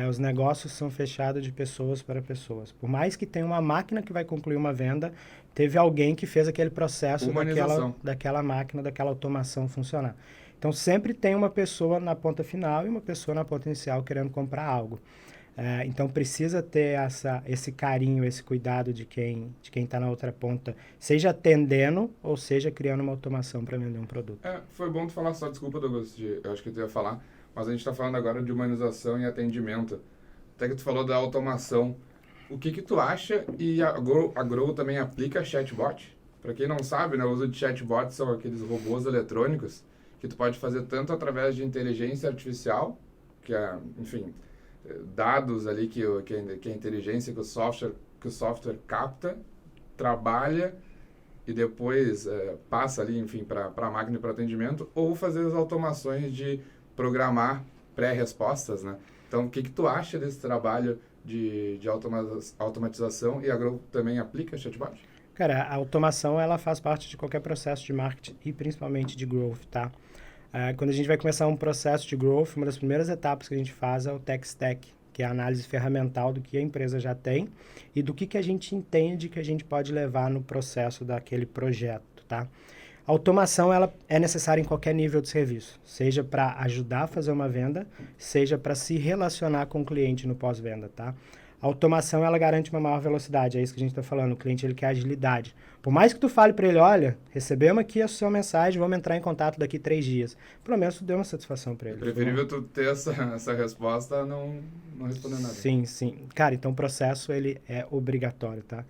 os negócios são fechados de pessoas para pessoas. Por mais que tenha uma máquina que vai concluir uma venda, teve alguém que fez aquele processo daquela máquina, daquela automação funcionar. Então, sempre tem uma pessoa na ponta final e uma pessoa na ponta inicial querendo comprar algo. Então, precisa ter esse carinho, esse cuidado de quem está na outra ponta, seja atendendo ou seja criando uma automação para vender um produto. Foi bom tu falar só, desculpa, Douglas, eu acho que tu ia falar, mas a gente está falando agora de humanização e atendimento. Até que tu falou da automação. O que tu acha, e a Grow também aplica chatbot? Para quem não sabe, né, o uso de chatbot são aqueles robôs eletrônicos que tu pode fazer tanto através de inteligência artificial, que é, enfim, dados ali que a inteligência que o software capta, trabalha e depois passa ali, enfim, para a máquina para atendimento, ou fazer as automações de programar pré-respostas, né? Então, o que tu acha desse trabalho de automatização, e a Grow também aplica chatbot? Cara, a automação ela faz parte de qualquer processo de marketing e principalmente de growth, tá? Quando a gente vai começar um processo de growth, uma das primeiras etapas que a gente faz é o tech stack, que é a análise ferramental do que a empresa já tem e do que a gente entende que a gente pode levar no processo daquele projeto, tá? A automação ela é necessária em qualquer nível de serviço, seja para ajudar a fazer uma venda, seja para se relacionar com o cliente no pós-venda, tá? A automação ela garante uma maior velocidade, é isso que a gente está falando, o cliente ele quer agilidade. Por mais que tu fale para ele, olha, recebemos aqui a sua mensagem, vamos entrar em contato daqui 3 dias. Pelo menos tu deu uma satisfação para ele. É preferível tu ter essa resposta a não responder nada. Sim. Cara, então o processo ele é obrigatório, tá?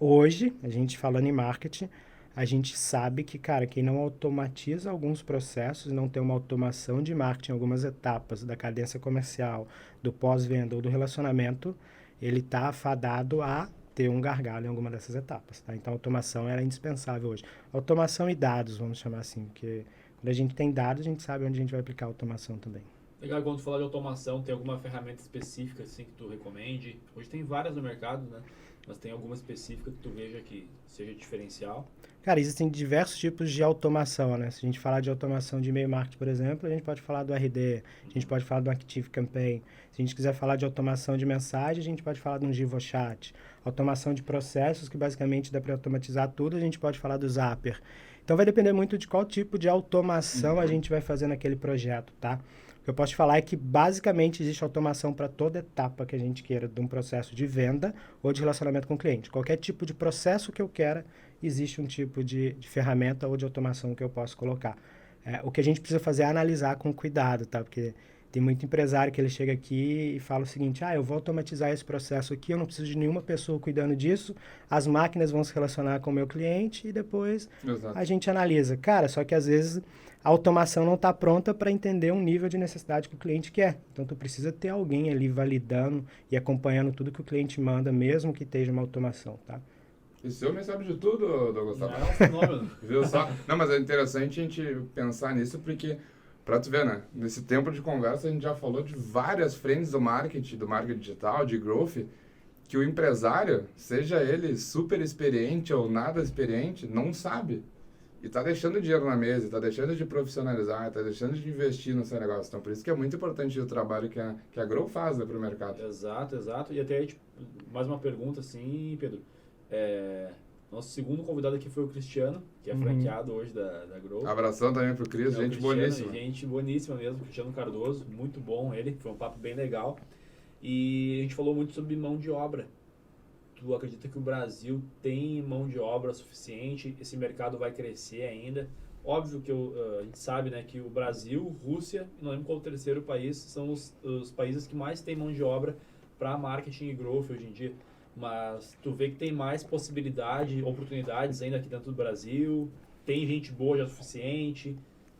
Hoje, a gente falando em marketing, a gente sabe que, cara, quem não automatiza alguns processos, não tem uma automação de marketing, algumas etapas da cadência comercial, do pós-venda ou do relacionamento, ele está afadado a ter um gargalo em alguma dessas etapas, tá? Então, a automação ela é indispensável hoje. Automação e dados, vamos chamar assim, porque quando a gente tem dados, a gente sabe onde a gente vai aplicar a automação também. Legal, quando tu fala de automação, tem alguma ferramenta específica assim, que tu recomende? Hoje tem várias no mercado, né? Mas tem alguma específica que tu veja que seja diferencial? Cara, existem diversos tipos de automação, né? Se a gente falar de automação de e-mail marketing, por exemplo, a gente pode falar do RD, a gente pode falar do Active Campaign. Se a gente quiser falar de automação de mensagem, a gente pode falar de um GivoChat. Automação de processos, que basicamente dá para automatizar tudo, a gente pode falar do Zapier. Então vai depender muito de qual tipo de automação a gente vai fazer naquele projeto, tá? O que eu posso te falar é que basicamente existe automação para toda etapa que a gente queira de um processo de venda ou de relacionamento com o cliente. Qualquer tipo de processo que eu quero existe um tipo de ferramenta ou de automação que eu posso colocar. O que a gente precisa fazer é analisar com cuidado, tá? Porque tem muito empresário que ele chega aqui e fala o seguinte, eu vou automatizar esse processo aqui, eu não preciso de nenhuma pessoa cuidando disso, as máquinas vão se relacionar com o meu cliente e depois a gente analisa. Cara, só que às vezes a automação não está pronta para entender um nível de necessidade que o cliente quer. Então, tu precisa ter alguém ali validando e acompanhando tudo que o cliente manda, mesmo que esteja uma automação, tá? Esse homem sabe de tudo, Douglas. É um fenômeno. Viu só? Não, mas é interessante a gente pensar nisso porque, pra tu ver, né? Nesse tempo de conversa a gente já falou de várias frentes do marketing digital, de growth, que o empresário, seja ele super experiente ou nada experiente, não sabe. E tá deixando dinheiro na mesa, tá deixando de profissionalizar, tá deixando de investir no seu negócio. Então, por isso que é muito importante o trabalho que a Grow faz, né, pro mercado. Exato. E até, mais uma pergunta, assim, Pedro. Nosso segundo convidado aqui foi o Cristiano, que é franqueado hoje da Grow. Abração também pro Cris, gente boníssima. Gente boníssima mesmo, Cristiano Cardoso, muito bom ele, foi um papo bem legal. E a gente falou muito sobre mão de obra. Tu acredita que o Brasil tem mão de obra suficiente? Esse mercado vai crescer ainda? Óbvio que a gente sabe, né, que o Brasil, Rússia e não lembro qual o terceiro país são os países que mais têm mão de obra para marketing e growth hoje em dia. Mas tu vê que tem mais possibilidade, oportunidades ainda aqui dentro do Brasil? Tem gente boa já suficiente?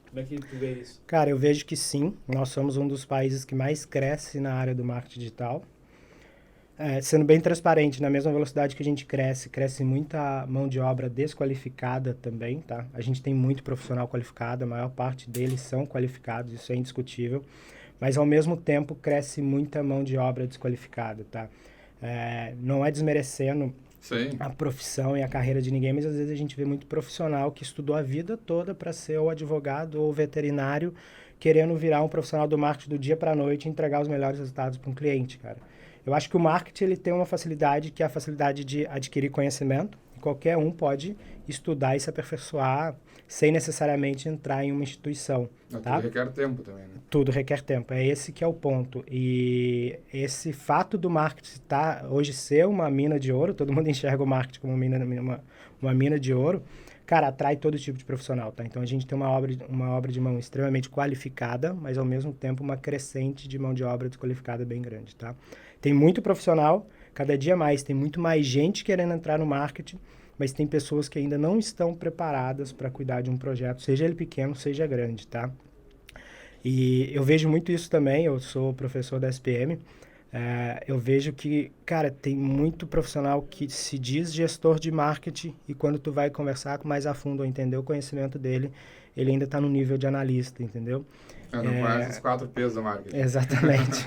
Como é que tu vê isso? Cara, eu vejo que sim. Nós somos um dos países que mais cresce na área do marketing digital. Sendo bem transparente, na mesma velocidade que a gente cresce muita mão de obra desqualificada também, tá? A gente tem muito profissional qualificado, a maior parte deles são qualificados, isso é indiscutível. Mas, ao mesmo tempo, cresce muita mão de obra desqualificada, tá? Não é desmerecendo a profissão e a carreira de ninguém, mas às vezes a gente vê muito profissional que estudou a vida toda para ser ou advogado ou veterinário, querendo virar um profissional do marketing do dia para a noite e entregar os melhores resultados para um cliente, cara. Eu acho que o marketing ele tem uma facilidade, que é a facilidade de adquirir conhecimento. Qualquer um pode estudar e se aperfeiçoar sem necessariamente entrar em uma instituição. Tá? Tudo requer tempo também, né? Tudo requer tempo. É esse que é o ponto. E esse fato do marketing hoje ser uma mina de ouro, todo mundo enxerga o marketing como uma mina de ouro, cara, atrai todo tipo de profissional, tá? Então, a gente tem uma obra de mão extremamente qualificada, mas, ao mesmo tempo, uma crescente de mão de obra desqualificada bem grande, tá? Tem muito profissional, cada dia mais, tem muito mais gente querendo entrar no marketing, mas tem pessoas que ainda não estão preparadas para cuidar de um projeto, seja ele pequeno, seja grande, tá? E eu vejo muito isso também, eu sou professor da SPM, eu vejo que, cara, tem muito profissional que se diz gestor de marketing e quando tu vai conversar mais a fundo ou entender o conhecimento dele, ele ainda está no nível de analista, entendeu? Não conhece os 4 P's do marketing. Exatamente.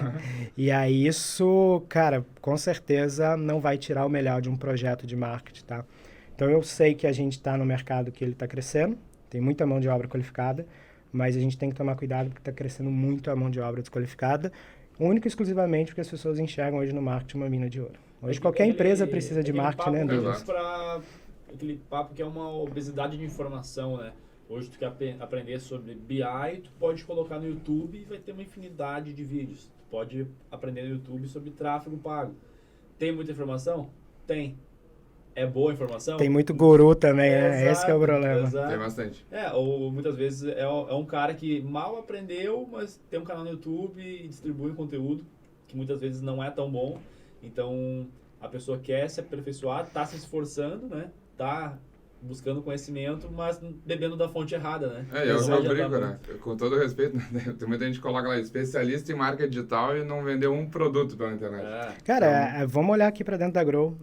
E aí isso, cara, com certeza não vai tirar o melhor de um projeto de marketing, tá? Então eu sei que a gente está no mercado que ele está crescendo, tem muita mão de obra qualificada, mas a gente tem que tomar cuidado porque está crescendo muito a mão de obra desqualificada, única e exclusivamente porque as pessoas enxergam hoje no marketing uma mina de ouro. Hoje qualquer empresa precisa de marketing, né, Douglas? Aquele papo que é uma obesidade de informação, né? Hoje tu quer aprender sobre BI, tu pode colocar no YouTube e vai ter uma infinidade de vídeos. Tu pode aprender no YouTube sobre tráfego pago. Tem muita informação? Tem. É boa a informação? Tem muito guru também, né? Exato, esse que é o problema. Exato. Tem bastante. Ou muitas vezes é um cara que mal aprendeu, mas tem um canal no YouTube e distribui um conteúdo que muitas vezes não é tão bom. Então, a pessoa quer se aperfeiçoar, tá se esforçando, né? Tá buscando conhecimento, mas bebendo da fonte errada, né? Eu brinco, né? Com todo respeito, né? Tem muita gente que coloca lá, especialista em marketing digital e não vendeu um produto pela internet. Cara, então... vamos olhar aqui para dentro da Grow.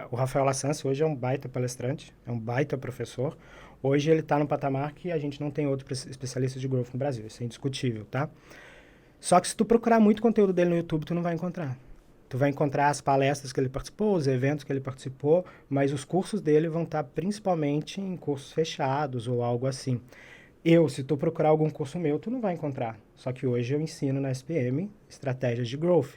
O Rafael Lassance hoje é um baita palestrante, é um baita professor. Hoje ele está no patamar que a gente não tem outro especialista de growth no Brasil, isso é indiscutível, tá? Só que se tu procurar muito conteúdo dele no YouTube, tu não vai encontrar. Tu vai encontrar as palestras que ele participou, os eventos que ele participou, mas os cursos dele vão estar principalmente em cursos fechados ou algo assim. Se tu procurar algum curso meu, tu não vai encontrar. Só que hoje eu ensino na SPM estratégias de growth.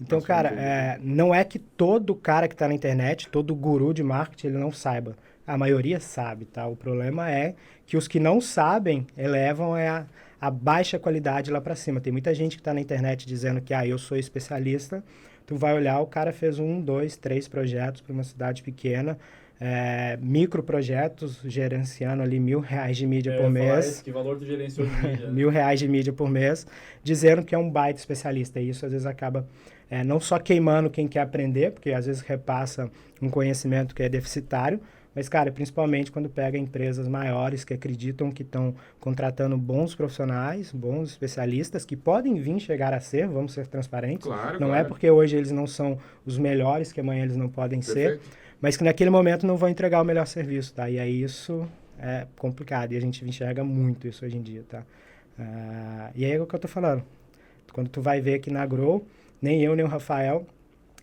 Então, cara, não é que todo cara que está na internet, todo guru de marketing, ele não saiba. A maioria sabe, tá? O problema é que os que não sabem elevam a baixa qualidade lá para cima. Tem muita gente que está na internet dizendo que eu sou especialista. Tu vai olhar, o cara fez 1, 2, 3 projetos para uma cidade pequena, microprojetos, gerenciando ali R$1.000 de mídia por mês. Que valor tu gerenciou de mídia? R$1.000 de mídia por mês, dizendo que é um baita especialista. E isso às vezes acaba não só queimando quem quer aprender, porque às vezes repassa um conhecimento que é deficitário, mas, cara, principalmente quando pega empresas maiores que acreditam que estão contratando bons profissionais, bons especialistas, que podem vir chegar a ser, vamos ser transparentes. Claro, não claro. é porque hoje eles não são os melhores que amanhã eles não podem Perfeito. ser, mas que naquele momento não vão entregar o melhor serviço, tá? E aí isso é complicado e a gente enxerga muito isso hoje em dia, tá? E aí é o que eu tô falando. Quando tu vai ver aqui na Grow, nem eu nem o Rafael,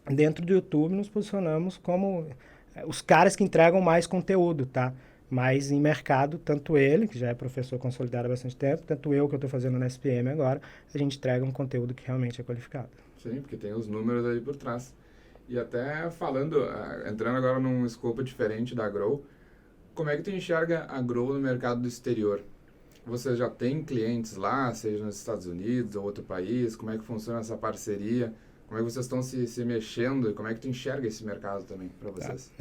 dentro do YouTube, nos posicionamos como os caras que entregam mais conteúdo, tá? Mas em mercado, tanto ele, que já é professor consolidado há bastante tempo, tanto eu, que eu estou fazendo na SPM agora, a gente entrega um conteúdo que realmente é qualificado. Sim, porque tem os números aí por trás. E até falando, entrando agora num escopo diferente da Grow, como é que tu enxerga a Grow no mercado do exterior? Você já tem clientes lá, seja nos Estados Unidos ou outro país? Como é que funciona essa parceria? Como é que vocês estão se mexendo e como é que tu enxerga esse mercado também para vocês?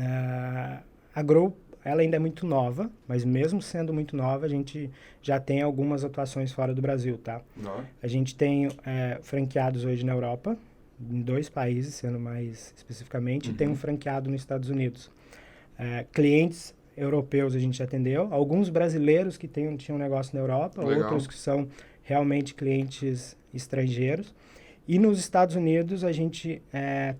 A Grow, ela ainda é muito nova, mas mesmo sendo muito nova, a gente já tem algumas atuações fora do Brasil, tá? Não. A gente tem franqueados hoje na Europa, em 2 países, sendo mais especificamente, e tem um franqueado nos Estados Unidos. Clientes europeus a gente atendeu, alguns brasileiros que tinham negócio na Europa, Legal. Outros que são realmente clientes estrangeiros. E nos Estados Unidos a gente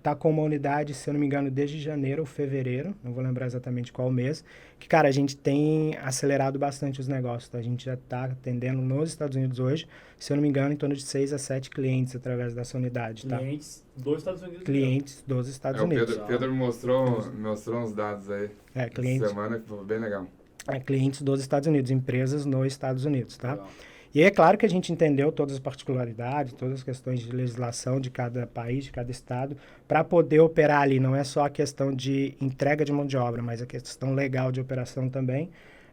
tá com uma unidade, se eu não me engano, desde janeiro ou fevereiro, não vou lembrar exatamente qual mês, que, cara, a gente tem acelerado bastante os negócios, tá? A gente já está atendendo nos Estados Unidos hoje, se eu não me engano, em torno de 6 a 7 clientes através dessa unidade, tá? Clientes dos Estados Unidos. Clientes dos Estados Unidos. O Pedro me mostrou uns dados aí Clientes, essa semana que foi bem legal. Clientes dos Estados Unidos, empresas nos Estados Unidos, tá? Legal. E é claro que a gente entendeu todas as particularidades, todas as questões de legislação de cada país, de cada estado, para poder operar ali. Não é só a questão de entrega de mão de obra, mas a questão legal de operação também.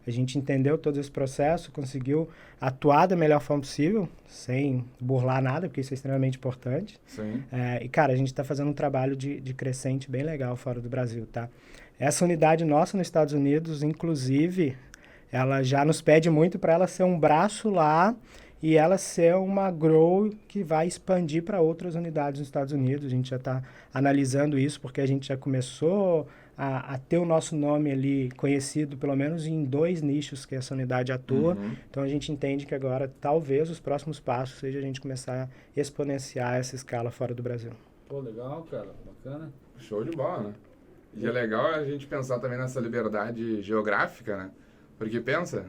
A gente entendeu todo esse processo, conseguiu atuar da melhor forma possível, sem burlar nada, porque isso é extremamente importante. Sim. E, cara, a gente está fazendo um trabalho de crescente bem legal fora do Brasil, tá? Essa unidade nossa nos Estados Unidos, inclusive, ela já nos pede muito para ela ser um braço lá e ela ser uma Grow que vai expandir para outras unidades nos Estados Unidos. A gente já está analisando isso porque a gente já começou a ter o nosso nome ali conhecido, pelo menos em 2 nichos que essa unidade atua. Então a gente entende que agora talvez os próximos passos seja a gente começar a exponenciar essa escala fora do Brasil. Pô, legal, cara. Bacana. Show de bola, né? E é legal a gente pensar também nessa liberdade geográfica, né? Porque pensa,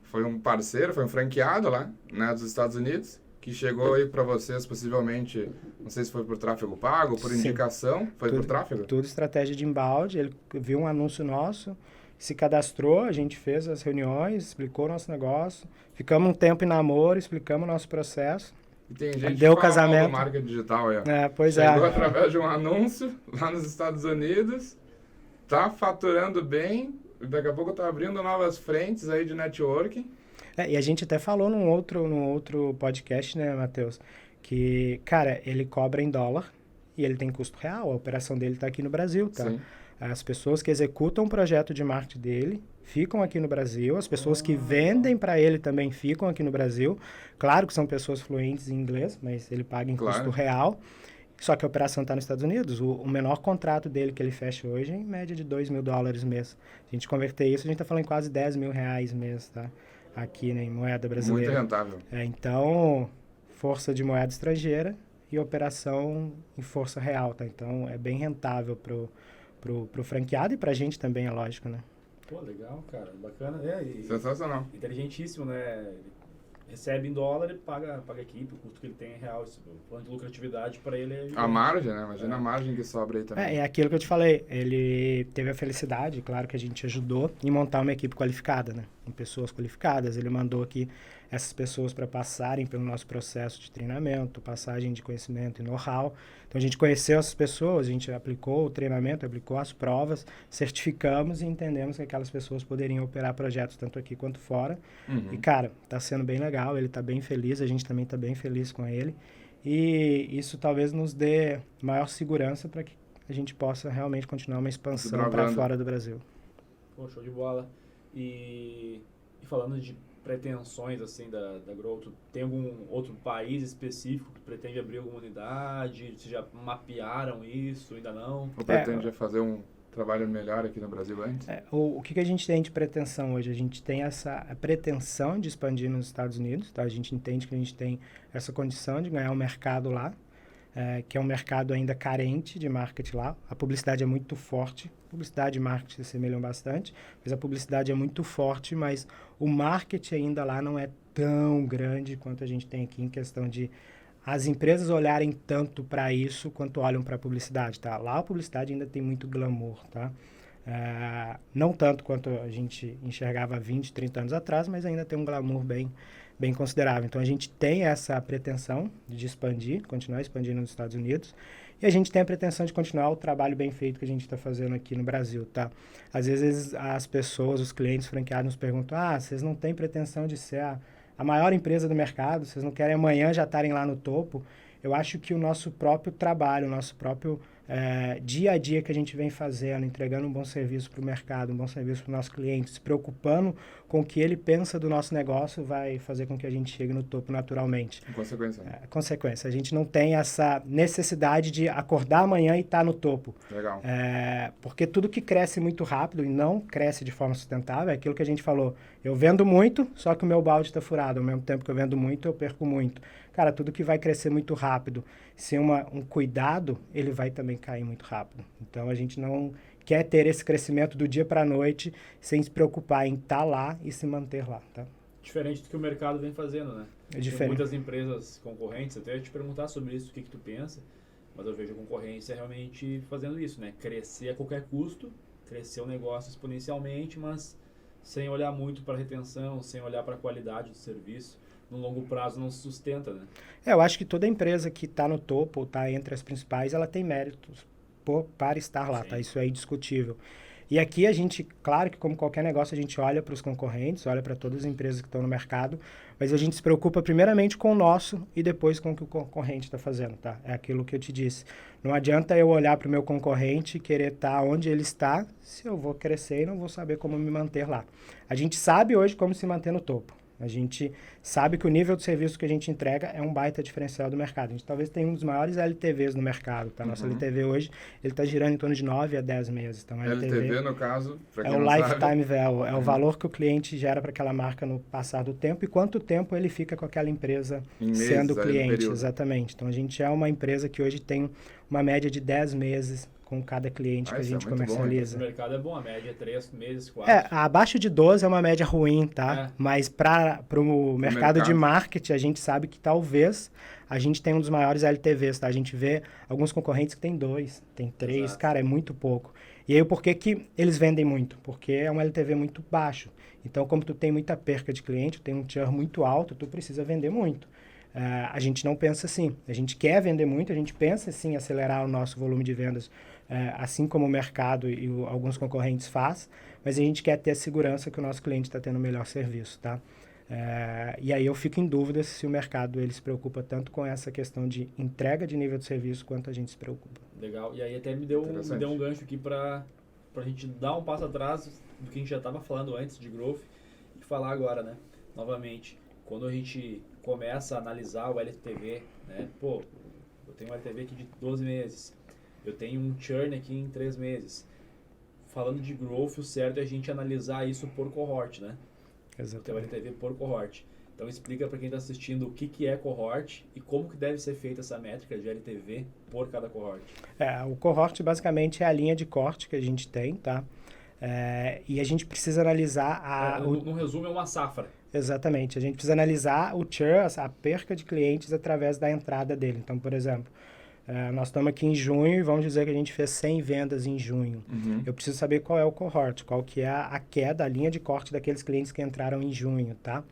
foi um parceiro, foi um franqueado lá, né, dos Estados Unidos, que chegou aí para vocês possivelmente, não sei se foi por tráfego pago, por indicação, foi por tráfego? Tudo estratégia de inbound, ele viu um anúncio nosso, se cadastrou, a gente fez as reuniões, explicou o nosso negócio, ficamos um tempo em namoro, explicamos o nosso processo. E tem gente Deu que fala casamento. mal do marketing digital aí, ó. Pois Chegou através de um anúncio lá nos Estados Unidos, tá faturando bem, daqui a pouco tá abrindo novas frentes aí de networking. E a gente até falou num outro podcast, né, Matheus, que, cara, ele cobra em dólar e ele tem custo real, a operação dele tá aqui no Brasil, tá? Sim. As pessoas que executam o projeto de marketing dele ficam aqui no Brasil, as pessoas que vendem para ele também ficam aqui no Brasil. Claro que são pessoas fluentes em inglês, mas ele paga em custo real. Só que a operação está nos Estados Unidos. O menor contrato dele que ele fecha hoje é em média de $2.000 mês. A gente converter isso, a gente está falando em quase R$10.000 mês, tá? Aqui, né, em moeda brasileira. Muito rentável. Então, força de moeda estrangeira e operação em força real, tá? Então, é bem rentável pro franqueado e pra gente também, é lógico, né? Pô, legal, cara. Bacana. Sensacional. Inteligentíssimo, né? Recebe em dólar e paga a equipe, o custo que ele tem é real. O plano de lucratividade para ele é... A margem, né? Imagina a margem que sobra aí também. É aquilo que eu te falei. Ele teve a felicidade, claro que a gente ajudou, em montar uma equipe qualificada, né? Com pessoas qualificadas. Ele mandou aqui essas pessoas para passarem pelo nosso processo de treinamento, passagem de conhecimento e know-how. Então, a gente conheceu essas pessoas, a gente aplicou o treinamento, aplicou as provas, certificamos e entendemos que aquelas pessoas poderiam operar projetos tanto aqui quanto fora. E, cara, tá sendo bem legal, ele tá bem feliz, a gente também tá bem feliz com ele. E isso talvez nos dê maior segurança para que a gente possa realmente continuar uma expansão para fora do Brasil. Pô, show de bola. E falando de pretensões assim da Growth, tem algum outro país específico que pretende abrir alguma unidade? Vocês já mapearam isso? Ainda não? Ou pretende fazer um trabalho melhor aqui no Brasil antes? O que a gente tem de pretensão hoje? A gente tem essa pretensão de expandir nos Estados Unidos, tá? A gente entende que a gente tem essa condição de ganhar um mercado lá, que é um mercado ainda carente de marketing lá. A publicidade é muito forte, publicidade e marketing se assemelham bastante, mas a publicidade é muito forte, mas o marketing ainda lá não é tão grande quanto a gente tem aqui em questão de as empresas olharem tanto para isso quanto olham para a publicidade, tá? Lá a publicidade ainda tem muito glamour, tá? Não tanto quanto a gente enxergava 20, 30 anos atrás, mas ainda tem um glamour bem considerável. Então, a gente tem essa pretensão de expandir, continuar expandindo nos Estados Unidos, e a gente tem a pretensão de continuar o trabalho bem feito que a gente está fazendo aqui no Brasil, tá? Às vezes, as pessoas, os clientes franqueados nos perguntam, vocês não têm pretensão de ser a maior empresa do mercado, vocês não querem amanhã já estarem lá no topo? Eu acho que o nosso próprio trabalho, o nosso próprio dia a dia que a gente vem fazendo, entregando um bom serviço para o mercado, um bom serviço para o nosso cliente, se preocupando com o que ele pensa do nosso negócio, vai fazer com que a gente chegue no topo naturalmente. Em consequência. Consequência. A gente não tem essa necessidade de acordar amanhã e estar no topo. Legal. Porque tudo que cresce muito rápido e não cresce de forma sustentável é aquilo que a gente falou. Eu vendo muito, só que o meu balde está furado. Ao mesmo tempo que eu vendo muito, eu perco muito. Cara, tudo que vai crescer muito rápido, sem um cuidado, ele vai também cair muito rápido. Então, a gente não quer ter esse crescimento do dia para a noite sem se preocupar em estar lá e se manter lá, tá? Diferente do que o mercado vem fazendo, né? É diferente. Tem muitas empresas concorrentes, até te perguntar sobre isso, o que tu pensa, mas eu vejo a concorrência realmente fazendo isso, né? Crescer a qualquer custo, crescer o negócio exponencialmente, mas sem olhar muito para a retenção, sem olhar para a qualidade do serviço. No longo prazo não se sustenta, né? Eu acho que toda empresa que está no topo, ou está entre as principais, ela tem méritos para estar lá, tá? Isso é indiscutível. E aqui a gente, claro que como qualquer negócio, a gente olha para os concorrentes, olha para todas as empresas que estão no mercado, mas a gente se preocupa primeiramente com o nosso e depois com o que o concorrente está fazendo, tá? É aquilo que eu te disse. Não adianta eu olhar para o meu concorrente e querer estar onde ele está, se eu vou crescer e não vou saber como me manter lá. A gente sabe hoje como se manter no topo. A gente sabe que o nível de serviço que a gente entrega é um baita diferencial do mercado. A gente talvez tenha um dos maiores LTVs no mercado, tá? Nosso LTV hoje, ele está girando em torno de 9 a 10 meses. Então, LTV, no caso, é o Lifetime Value, é o valor que o cliente gera para aquela marca no passar do tempo e quanto tempo ele fica com aquela empresa sendo cliente. Exatamente. Então, a gente é uma empresa que hoje tem uma média de 10 meses com cada cliente que a gente comercializa. O mercado é bom, a média é 3 meses, 4. Abaixo de 12 é uma média ruim, tá? Mas para o mercado de marketing, a gente sabe que talvez a gente tenha um dos maiores LTVs, tá? A gente vê alguns concorrentes que tem 2, tem 3, Exato. Cara, é muito pouco. E aí, por que eles vendem muito? Porque é um LTV muito baixo. Então, como tu tem muita perca de cliente, tu tem um churn muito alto, tu precisa vender muito. A gente não pensa assim. A gente quer vender muito, a gente pensa sim em acelerar o nosso volume de vendas, assim como o mercado e alguns concorrentes faz, mas a gente quer ter a segurança que o nosso cliente está tendo o melhor serviço, tá? E aí eu fico em dúvida se o mercado ele se preocupa tanto com essa questão de entrega de nível de serviço quanto a gente se preocupa. Legal. E aí até me deu um gancho aqui para a gente dar um passo atrás do que a gente já estava falando antes de growth e falar agora, né? Novamente, quando a gente começa a analisar o LTV, né? Pô, eu tenho um LTV aqui de 12 meses, eu tenho um churn aqui em 3 meses. Falando de growth, o certo é a gente analisar isso por cohort, né? Exatamente. O LTV por cohort. Então explica para quem está assistindo o que é cohort e como que deve ser feita essa métrica de LTV por cada cohort. O cohort basicamente é a linha de corte que a gente tem, tá? E a gente precisa analisar no resumo é uma safra. Exatamente. A gente precisa analisar o churn, a perca de clientes através da entrada dele. Então, por exemplo, nós estamos aqui em junho e vamos dizer que a gente fez 100 vendas em junho. Uhum. Eu preciso saber qual é o cohort, qual que é a queda, a linha de corte daqueles clientes que entraram em junho, tá?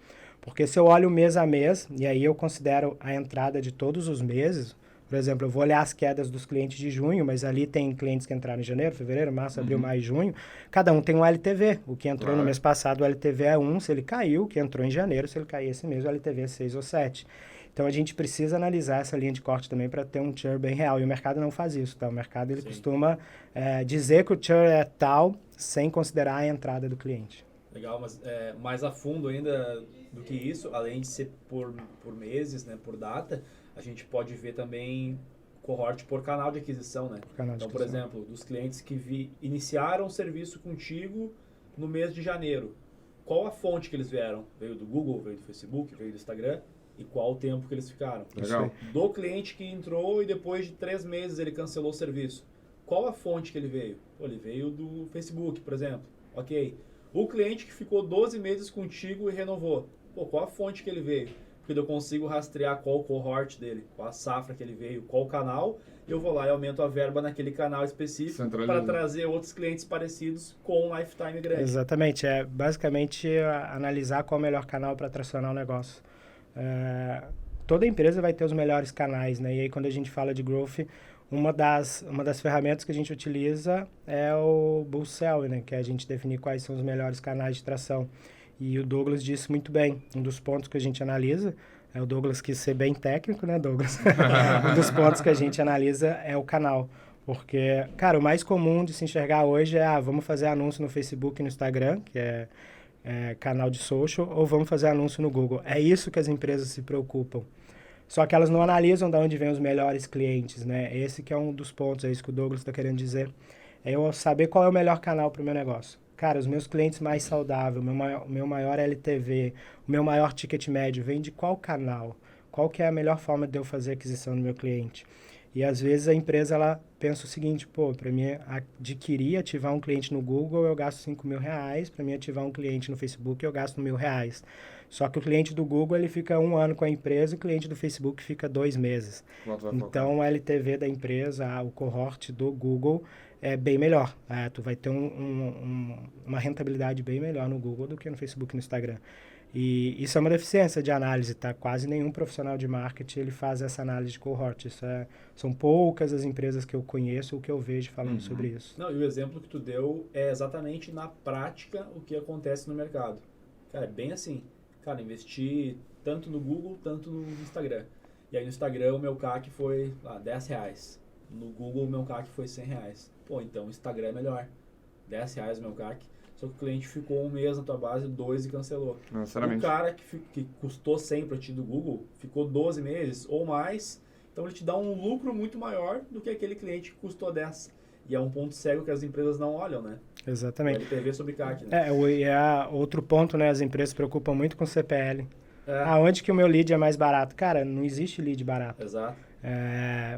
Porque se eu olho mês a mês, e aí eu considero a entrada de todos os meses, por exemplo, eu vou olhar as quedas dos clientes de junho, mas ali tem clientes que entraram em janeiro, fevereiro, março, abril, maio, junho. Cada um tem um LTV. O que entrou no mês passado, o LTV é 1, se ele caiu. O que entrou em janeiro, se ele cair esse mês, o LTV é 6 ou 7. Então, a gente precisa analisar essa linha de corte também para ter um churn bem real. E o mercado não faz isso, tá? O mercado, ele costuma dizer que o churn é tal sem considerar a entrada do cliente. Legal, mas mais a fundo ainda do que isso, além de ser por meses, né, por data, a gente pode ver também cohort por canal de aquisição, né? Então, por exemplo, dos clientes que iniciaram o serviço contigo no mês de janeiro, qual a fonte que eles vieram? Veio do Google, veio do Facebook, veio do Instagram? E qual o tempo que eles ficaram? Legal. Do cliente que entrou e depois de 3 meses ele cancelou o serviço, qual a fonte que ele veio? Pô, ele veio do Facebook, por exemplo. Ok. O cliente que ficou 12 meses contigo e renovou, pô, qual a fonte que ele veio? Porque eu consigo rastrear qual o cohort dele, qual a safra que ele veio, qual o canal, eu vou lá e aumento a verba naquele canal específico para trazer outros clientes parecidos com um lifetime grande. Exatamente, é basicamente analisar qual é o melhor canal para tracionar o negócio. Toda empresa vai ter os melhores canais, né? E aí quando a gente fala de growth, uma das ferramentas que a gente utiliza é o Bull Sell, né? Que é a gente definir quais são os melhores canais de tração. E o Douglas disse muito bem, um dos pontos que a gente analisa, o Douglas quis ser bem técnico, né, Douglas? Um dos pontos que a gente analisa é o canal. Porque, cara, o mais comum de se enxergar hoje é, vamos fazer anúncio no Facebook e no Instagram, que é canal de social, ou vamos fazer anúncio no Google. É isso que as empresas se preocupam. Só que elas não analisam de onde vêm os melhores clientes, né? Esse que é um dos pontos, é isso que o Douglas está querendo dizer. É eu saber qual é o melhor canal para o meu negócio. Cara, os meus clientes mais saudáveis, o meu maior LTV, o meu maior ticket médio, vem de qual canal? Qual que é a melhor forma de eu fazer a aquisição do meu cliente? E às vezes a empresa, ela pensa o seguinte, pô, para mim adquirir, ativar um cliente no Google, eu gasto R$5.000, para mim ativar um cliente no Facebook, eu gasto R$1.000. Só que o cliente do Google, ele fica 1 ano com a empresa, o cliente do Facebook fica 2 meses. Então, o LTV da empresa, o cohort do Google é bem melhor. Tu vai ter uma rentabilidade bem melhor no Google do que no Facebook e no Instagram. E isso é uma deficiência de análise, tá? Quase nenhum profissional de marketing ele faz essa análise de cohort. São poucas as empresas que eu conheço ou que eu vejo falando sobre isso. Não, e o exemplo que tu deu é exatamente na prática o que acontece no mercado. Cara, é bem assim. Cara, investi tanto no Google, tanto no Instagram. E aí no Instagram o meu CAC foi R$10. No Google o meu CAC foi R$100. Pô, então o Instagram é melhor. R$10 o meu CAC. Só que o cliente ficou 1 mês na tua base, 2 e cancelou. O cara que custou 100 para ti do Google, ficou 12 meses ou mais, então ele te dá um lucro muito maior do que aquele cliente que custou 10. E é um ponto cego que as empresas não olham, né? Exatamente. O LTV sobre CAC, né? Outro ponto, né? As empresas se preocupam muito com CPL. Onde que o meu lead é mais barato? Cara, não existe lead barato. Exato.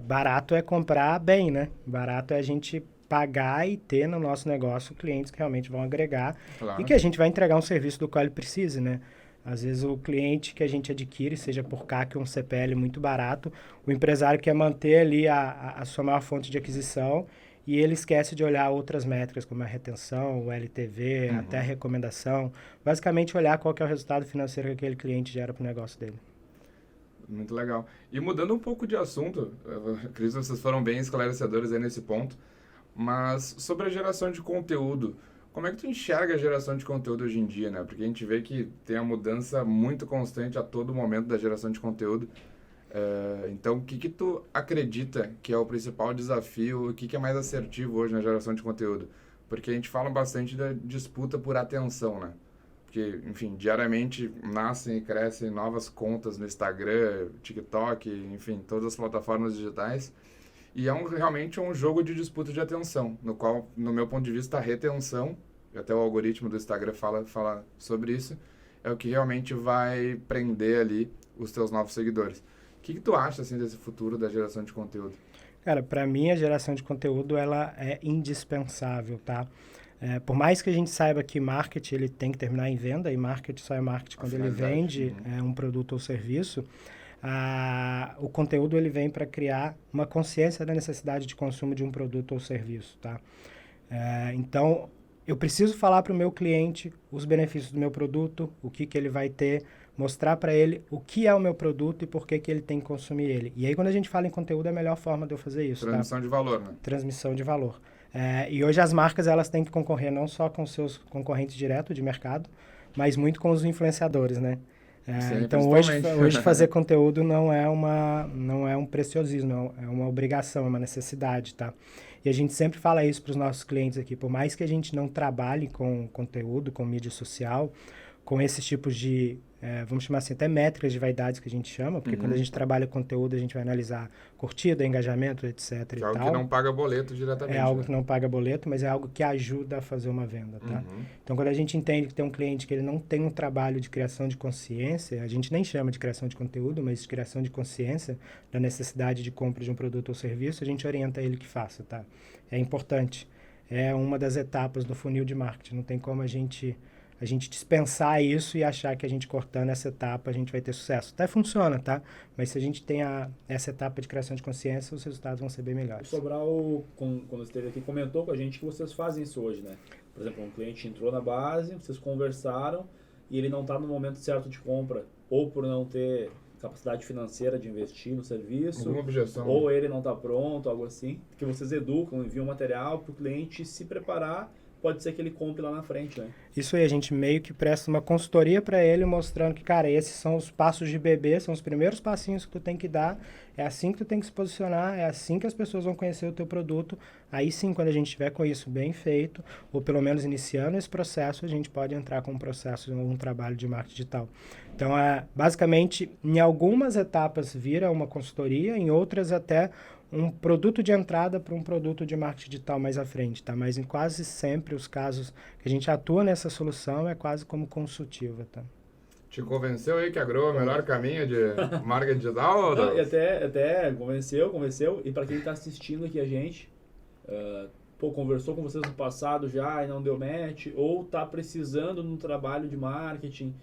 Barato é comprar bem, né? Barato é a gente pagar e ter no nosso negócio clientes que realmente vão agregar e que a gente vai entregar um serviço do qual ele precise, né? Às vezes o cliente que a gente adquire, seja por CAC ou um CPL muito barato, o empresário quer manter ali a sua maior fonte de aquisição e ele esquece de olhar outras métricas, como a retenção, o LTV, até a recomendação. Basicamente olhar qual que é o resultado financeiro que aquele cliente gera para o negócio dele. Muito legal. E mudando um pouco de assunto, acredito que vocês foram bem esclarecedores aí nesse ponto, mas sobre a geração de conteúdo, como é que tu enxerga a geração de conteúdo hoje em dia, né? Porque a gente vê que tem a mudança muito constante a todo momento da geração de conteúdo. Então, o que tu acredita que é o principal desafio, o que é mais assertivo hoje na geração de conteúdo? Porque a gente fala bastante da disputa por atenção, né? Porque, enfim, diariamente nascem e crescem novas contas no Instagram, TikTok, enfim, todas as plataformas digitais. E realmente um jogo de disputa de atenção, no qual, no meu ponto de vista, a retenção, até o algoritmo do Instagram fala sobre isso, é o que realmente vai prender ali os teus novos seguidores. O que tu acha, assim, desse futuro da geração de conteúdo? Cara, para mim a geração de conteúdo, ela é indispensável, tá? Por mais que a gente saiba que marketing ele tem que terminar em venda, e marketing só é marketing quando ele vende um produto ou serviço, o conteúdo ele vem para criar uma consciência da necessidade de consumo de um produto ou serviço, tá? Então, eu preciso falar para o meu cliente os benefícios do meu produto, o que ele vai ter, mostrar para ele o que é o meu produto e por que ele tem que consumir ele. E aí, quando a gente fala em conteúdo, é a melhor forma de eu fazer isso, Transmissão de valor, né? Transmissão de valor. E hoje as marcas elas têm que concorrer não só com seus concorrentes diretos de mercado, mas muito com os influenciadores, né? Sim, Então hoje principalmente. fazer conteúdo não é um preciosismo, é uma obrigação, é uma necessidade, tá? E a gente sempre fala isso para os nossos clientes aqui, por mais que a gente não trabalhe com conteúdo, com mídia social, com esses tipos de, vamos chamar assim, até métricas de vaidades que a gente chama, porque quando a gente trabalha conteúdo, a gente vai analisar curtida, engajamento, etc Que e é algo tal. que não paga boleto diretamente. É algo né? que não paga boleto, mas é algo que ajuda a fazer uma venda, tá? Então, quando a gente entende que tem um cliente que ele não tem um trabalho de criação de consciência, a gente nem chama de criação de conteúdo, mas de criação de consciência da necessidade de compra de um produto ou serviço, a gente orienta ele que faça, tá? É importante. É uma das etapas do funil de marketing. Não tem como a gente dispensar isso e achar que a gente cortando essa etapa a gente vai ter sucesso. Até funciona, tá? Mas se a gente tem essa etapa de criação de consciência, os resultados vão ser bem O melhores. Sobral, quando esteve aqui, comentou com a gente que vocês fazem isso hoje, né? Por exemplo, um cliente entrou na base, vocês conversaram e ele não está no momento certo de compra, ou por não ter capacidade financeira de investir no serviço, Alguma objeção? ou ele não está pronto, algo assim, que vocês educam, enviam material para o cliente se preparar, pode ser que ele compre lá na frente, né? Isso aí, a gente meio que presta uma consultoria para ele, mostrando que, cara, esses são os passos de bebê, são os primeiros passinhos que tu tem que dar, é assim que tu tem que se posicionar, é assim que as pessoas vão conhecer o teu produto. Aí sim, quando a gente tiver com isso bem feito, ou pelo menos iniciando esse processo, a gente pode entrar com um processo, um trabalho de marketing digital. Então, basicamente, em algumas etapas vira uma consultoria, em outras até um produto de entrada para um produto de marketing digital mais à frente, tá? Mas em quase sempre os casos que a gente atua nessa solução é quase como consultiva, tá? Te convenceu aí que a Grow é o melhor caminho de marketing digital? Não, e até convenceu. E para quem está assistindo aqui a gente, conversou com vocês no passado já e não deu match, ou está precisando num trabalho de marketing,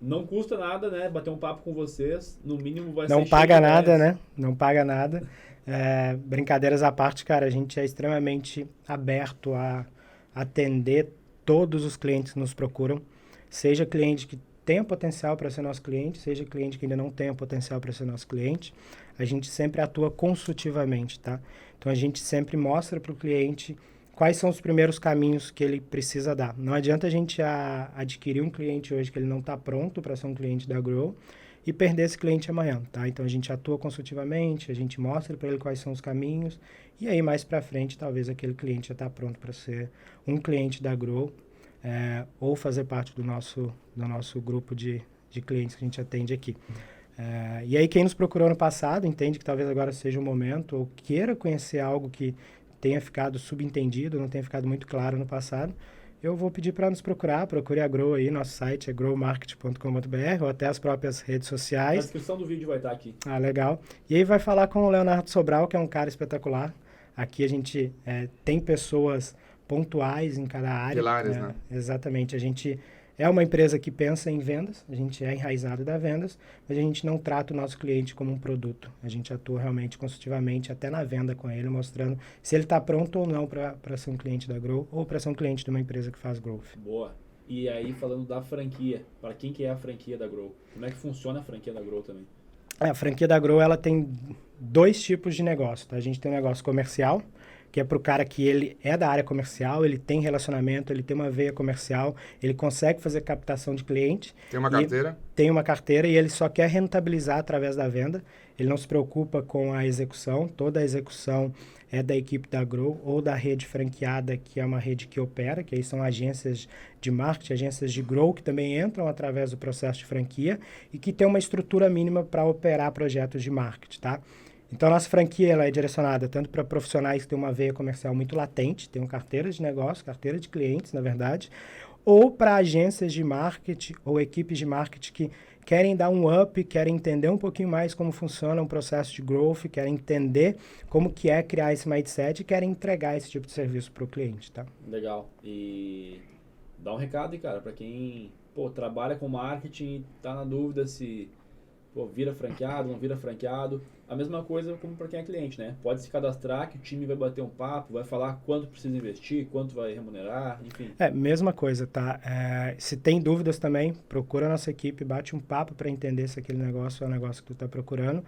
não custa nada, né? Bater um papo com vocês, no mínimo vai ser Não cheio paga de nada, ideias. né? Não paga nada. Brincadeiras à parte, cara, a gente é extremamente aberto a atender todos os clientes que nos procuram, seja cliente que tenha potencial para ser nosso cliente, seja cliente que ainda não tenha potencial para ser nosso cliente, a gente sempre atua consultivamente, tá? Então a gente sempre mostra para o cliente quais são os primeiros caminhos que ele precisa dar. Não adianta a gente adquirir um cliente hoje que ele não está pronto para ser um cliente da Grow e perder esse cliente amanhã, tá? Então a gente atua consultivamente, a gente mostra para ele quais são os caminhos e aí mais para frente talvez aquele cliente já está pronto para ser um cliente da Grow ou fazer parte do nosso grupo de clientes que a gente atende aqui. E aí quem nos procurou no passado entende que talvez agora seja o momento ou queira conhecer algo que tenha ficado subentendido, não tenha ficado muito claro no passado, eu vou pedir para nos procurar. Procure a Grow aí, nosso site é growmarket.com.br ou até as próprias redes Na sociais. descrição do vídeo vai estar aqui. Ah, legal. E aí vai falar com o Leonardo Sobral, que é um cara espetacular. Aqui a gente tem pessoas pontuais em cada área. Pilares, né? Exatamente. A gente é uma empresa que pensa em vendas, a gente é enraizado da vendas, mas a gente não trata o nosso cliente como um produto. A gente atua realmente consultivamente, até na venda com ele, mostrando se ele está pronto ou não para ser um cliente da Grow ou para ser um cliente de uma empresa que faz growth. Boa. E aí, falando da franquia, para quem que é a franquia da Grow? Como é que funciona a franquia da Grow também? A franquia da Grow, ela tem dois tipos de negócio, tá? A gente tem um negócio comercial, que é para o cara que ele é da área comercial, ele tem relacionamento, ele tem uma veia comercial, ele consegue fazer captação de cliente. Tem uma carteira? Tem uma carteira e ele só quer rentabilizar através da venda. Ele não se preocupa com a execução, toda a execução é da equipe da Grow ou da rede franqueada, que é uma rede que opera, que aí são agências de marketing, agências de Grow, que também entram através do processo de franquia e que tem uma estrutura mínima para operar projetos de marketing, tá? Então, a nossa franquia ela é direcionada tanto para profissionais que têm uma veia comercial muito latente, têm uma carteira de negócio, carteira de clientes, na verdade, ou para agências de marketing ou equipes de marketing que querem dar um up, querem entender um pouquinho mais como funciona um processo de growth, querem entender como que é criar esse mindset e querem entregar esse tipo de serviço para o cliente, tá? Legal. E dá um recado aí, cara, para quem trabalha com marketing e tá na dúvida se vira franqueado, não vira franqueado. A mesma coisa como para quem é cliente, né? Pode se cadastrar que o time vai bater um papo, vai falar quanto precisa investir, quanto vai remunerar, enfim. Mesma coisa, tá? Se tem dúvidas também, procura a nossa equipe, bate um papo para entender se aquele negócio é o negócio que tu está procurando.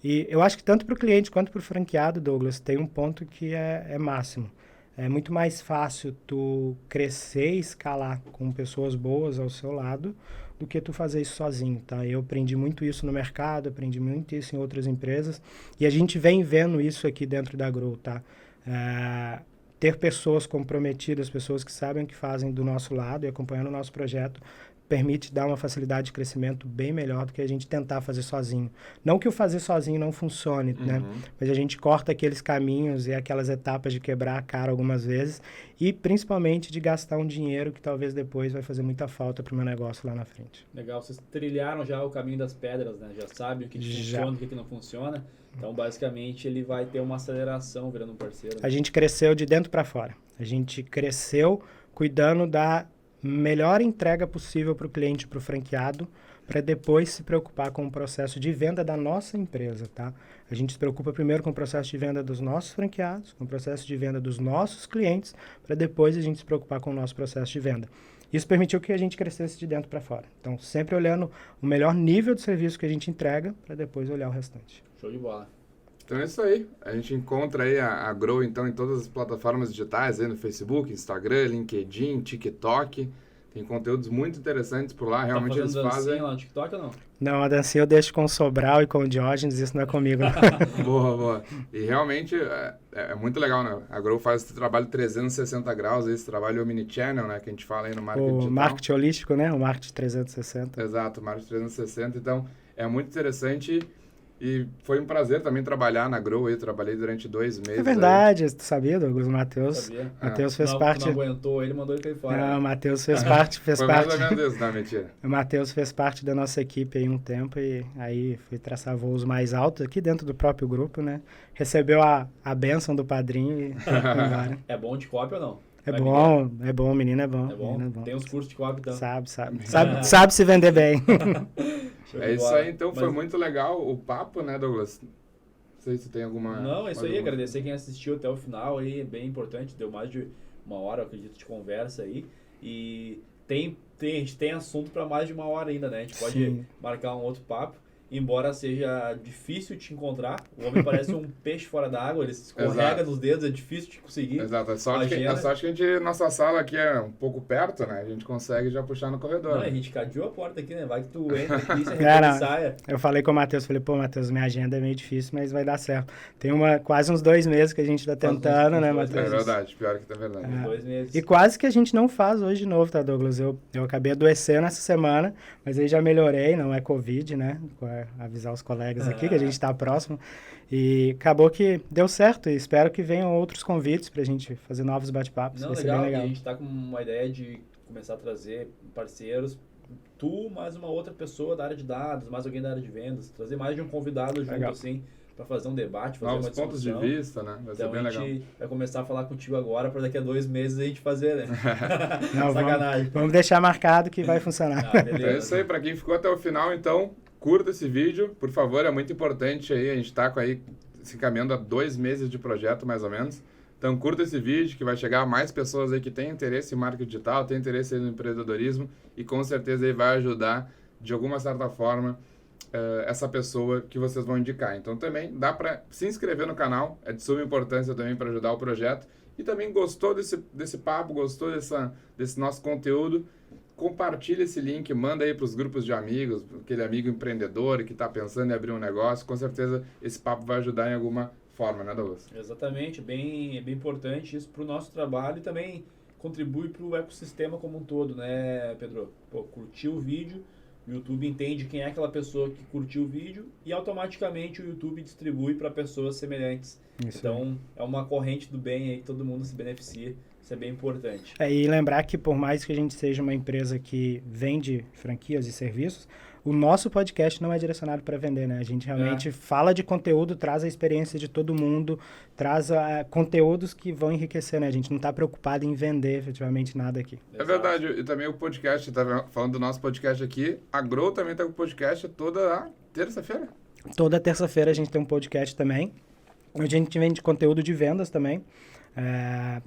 E eu acho que tanto para o cliente quanto para o franqueado, Douglas, tem um ponto que é máximo. É muito mais fácil tu crescer e escalar com pessoas boas ao seu lado do que tu fazer isso sozinho, tá? Eu aprendi muito isso no mercado, aprendi muito isso em outras empresas, e a gente vem vendo isso aqui dentro da Grow, tá? Ter pessoas comprometidas, pessoas que sabem o que fazem do nosso lado e acompanhando o nosso projeto, permite dar uma facilidade de crescimento bem melhor do que a gente tentar fazer sozinho. Não que o fazer sozinho não funcione, né? Mas a gente corta aqueles caminhos e aquelas etapas de quebrar a cara algumas vezes e principalmente de gastar um dinheiro que talvez depois vai fazer muita falta para o meu negócio lá na frente. Legal, vocês trilharam já o caminho das pedras, né? Já sabem o que funciona, o que não funciona. Então, basicamente, ele vai ter uma aceleração virando um parceiro. A gente cresceu de dentro para fora. A gente cresceu cuidando da melhor entrega possível para o cliente, para o franqueado, para depois se preocupar com o processo de venda da nossa empresa, tá? A gente se preocupa primeiro com o processo de venda dos nossos franqueados, com o processo de venda dos nossos clientes, para depois a gente se preocupar com o nosso processo de venda. Isso permitiu que a gente crescesse de dentro para fora. Então, sempre olhando o melhor nível de serviço que a gente entrega, para depois olhar o restante. Show de bola. Então é isso aí. A gente encontra aí a Grow então em todas as plataformas digitais, aí no Facebook, Instagram, LinkedIn, TikTok. Tem conteúdos muito interessantes por lá. Realmente eles fazem. Lá no TikTok ou não? Não, a dancinha eu deixo com o Sobral e com o Diógenes, isso não é comigo. Boa, boa. E realmente é muito legal, né? A Grow faz esse trabalho 360 graus, esse trabalho omnichannel, né? Que a gente fala aí no marketing digital. O marketing holístico, né? O marketing 360. Exato, o marketing 360. Então, é muito interessante. E foi um prazer também trabalhar na Grow. Eu trabalhei durante 2 meses. É verdade, tu sabia, Douglas? O Matheus fez parte... Não aguentou ele, mandou ele cair fora. Não, o Matheus fez parte... Foi mais ou menos isso, não, mentira. O Matheus fez parte da nossa equipe aí um tempo e aí fui traçar voos mais altos aqui dentro do próprio grupo, né? Recebeu a bênção do padrinho e foi embora. É bom de copy ou não? É bom, o menino é bom. É bom? Menino é bom. Tem uns cursos de copy, então. Sabe se vender bem. É isso aí, então foi muito legal o papo, né, Douglas? Não sei se tem alguma... Não, é isso aí, agradecer quem assistiu até o final aí, bem importante, deu mais de 1 hora, eu acredito, de conversa aí. E a gente tem assunto para mais de 1 hora ainda, né? A gente pode marcar um outro papo. Embora seja difícil te encontrar, o homem parece um peixe fora d'água, ele escorrega nos dedos, é difícil de conseguir. Exato, a sorte que nossa sala aqui é um pouco perto, né? A gente consegue já puxar no corredor. Não, a gente cadeou a porta aqui, né? Vai que tu entra aqui, você arrepende e saia. Eu falei com o Matheus, pô, Matheus, minha agenda é meio difícil, mas vai dar certo. Tem quase uns 2 meses que a gente tá tentando, né, Matheus? É verdade, pior que tá verdade. 2 meses. E quase que a gente não faz hoje de novo, tá, Douglas? Eu acabei adoecendo essa semana, mas aí já melhorei, não é Covid, né? Avisar os colegas aqui, que a gente está próximo. E acabou que deu certo e espero que venham outros convites pra gente fazer novos bate-papos. Vai ser bem legal. A gente tá com uma ideia de começar a trazer parceiros, tu mais uma outra pessoa da área de dados, mais alguém da área de vendas, trazer mais de um convidado junto, assim, para fazer um debate, fazer novos uma discussão. Pontos de vista, né? Vai ser bem legal. A gente vai começar a falar contigo agora para daqui a 2 meses a gente fazer, né? Não, sacanagem. Vamos deixar marcado que vai funcionar. É isso aí, para quem ficou até o final, então, curta esse vídeo, por favor, é muito importante aí, a gente está se encaminhando a 2 meses de projeto, mais ou menos. Então, curta esse vídeo, que vai chegar a mais pessoas aí que têm interesse em marketing digital, têm interesse aí no empreendedorismo, e com certeza aí vai ajudar, de alguma certa forma, essa pessoa que vocês vão indicar. Então, também dá para se inscrever no canal, é de suma importância também para ajudar o projeto. E também gostou desse papo, gostou desse nosso conteúdo, compartilha esse link, manda aí para os grupos de amigos, aquele amigo empreendedor que está pensando em abrir um negócio, com certeza esse papo vai ajudar em alguma forma, né, Douglas? Exatamente, é bem importante isso para o nosso trabalho e também contribui para o ecossistema como um todo, né, Pedro? Pô, curtiu o vídeo, o YouTube entende quem é aquela pessoa que curtiu o vídeo e automaticamente o YouTube distribui para pessoas semelhantes. Isso. Então, é uma corrente do bem aí que todo mundo se beneficia. Isso é bem importante. E lembrar que por mais que a gente seja uma empresa que vende franquias e serviços, o nosso podcast não é direcionado para vender, né? A gente realmente fala de conteúdo, traz a experiência de todo mundo, traz conteúdos que vão enriquecer, né? A gente não está preocupado em vender efetivamente nada aqui. É verdade. E também o podcast, tá falando do nosso podcast aqui, a Grow também está com o podcast toda a terça-feira. Toda terça-feira a gente tem um podcast também. Hoje a gente vende conteúdo de vendas também.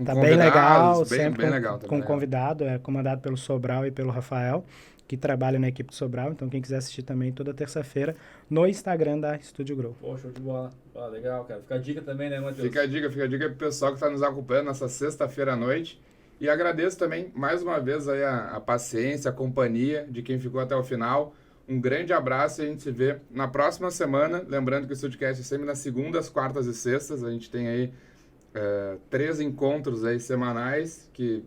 Tá bem legal, sempre com convidado, comandado pelo Sobral e pelo Rafael, que trabalha na equipe do Sobral, então quem quiser assistir também toda terça-feira no Instagram da Estúdio Grow. Pô, show de bola. Legal, cara. Fica a dica também, né, Matheus? Fica a dica pro pessoal que está nos acompanhando nessa sexta-feira à noite. E agradeço também, mais uma vez, aí a paciência, a companhia de quem ficou até o final. Um grande abraço e a gente se vê na próxima semana. Lembrando que o Studcast é sempre nas segundas, quartas e sextas. A gente tem aí 3 encontros aí semanais, que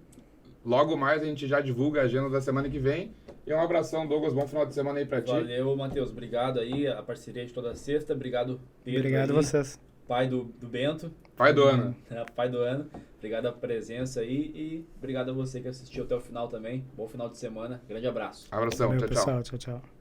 logo mais a gente já divulga a agenda da semana que vem. E um abração, Douglas. Bom final de semana aí pra ti. Valeu, Matheus. Obrigado aí, a parceria de toda sexta. Obrigado, Pedro. Obrigado a aí, vocês. pai do Bento. Pai do ano. Pai do ano. Obrigado a presença aí e obrigado a você que assistiu até o final também. Bom final de semana. Grande abraço. Abração. Valeu, Tchau, tchau. pessoal. Tchau, tchau.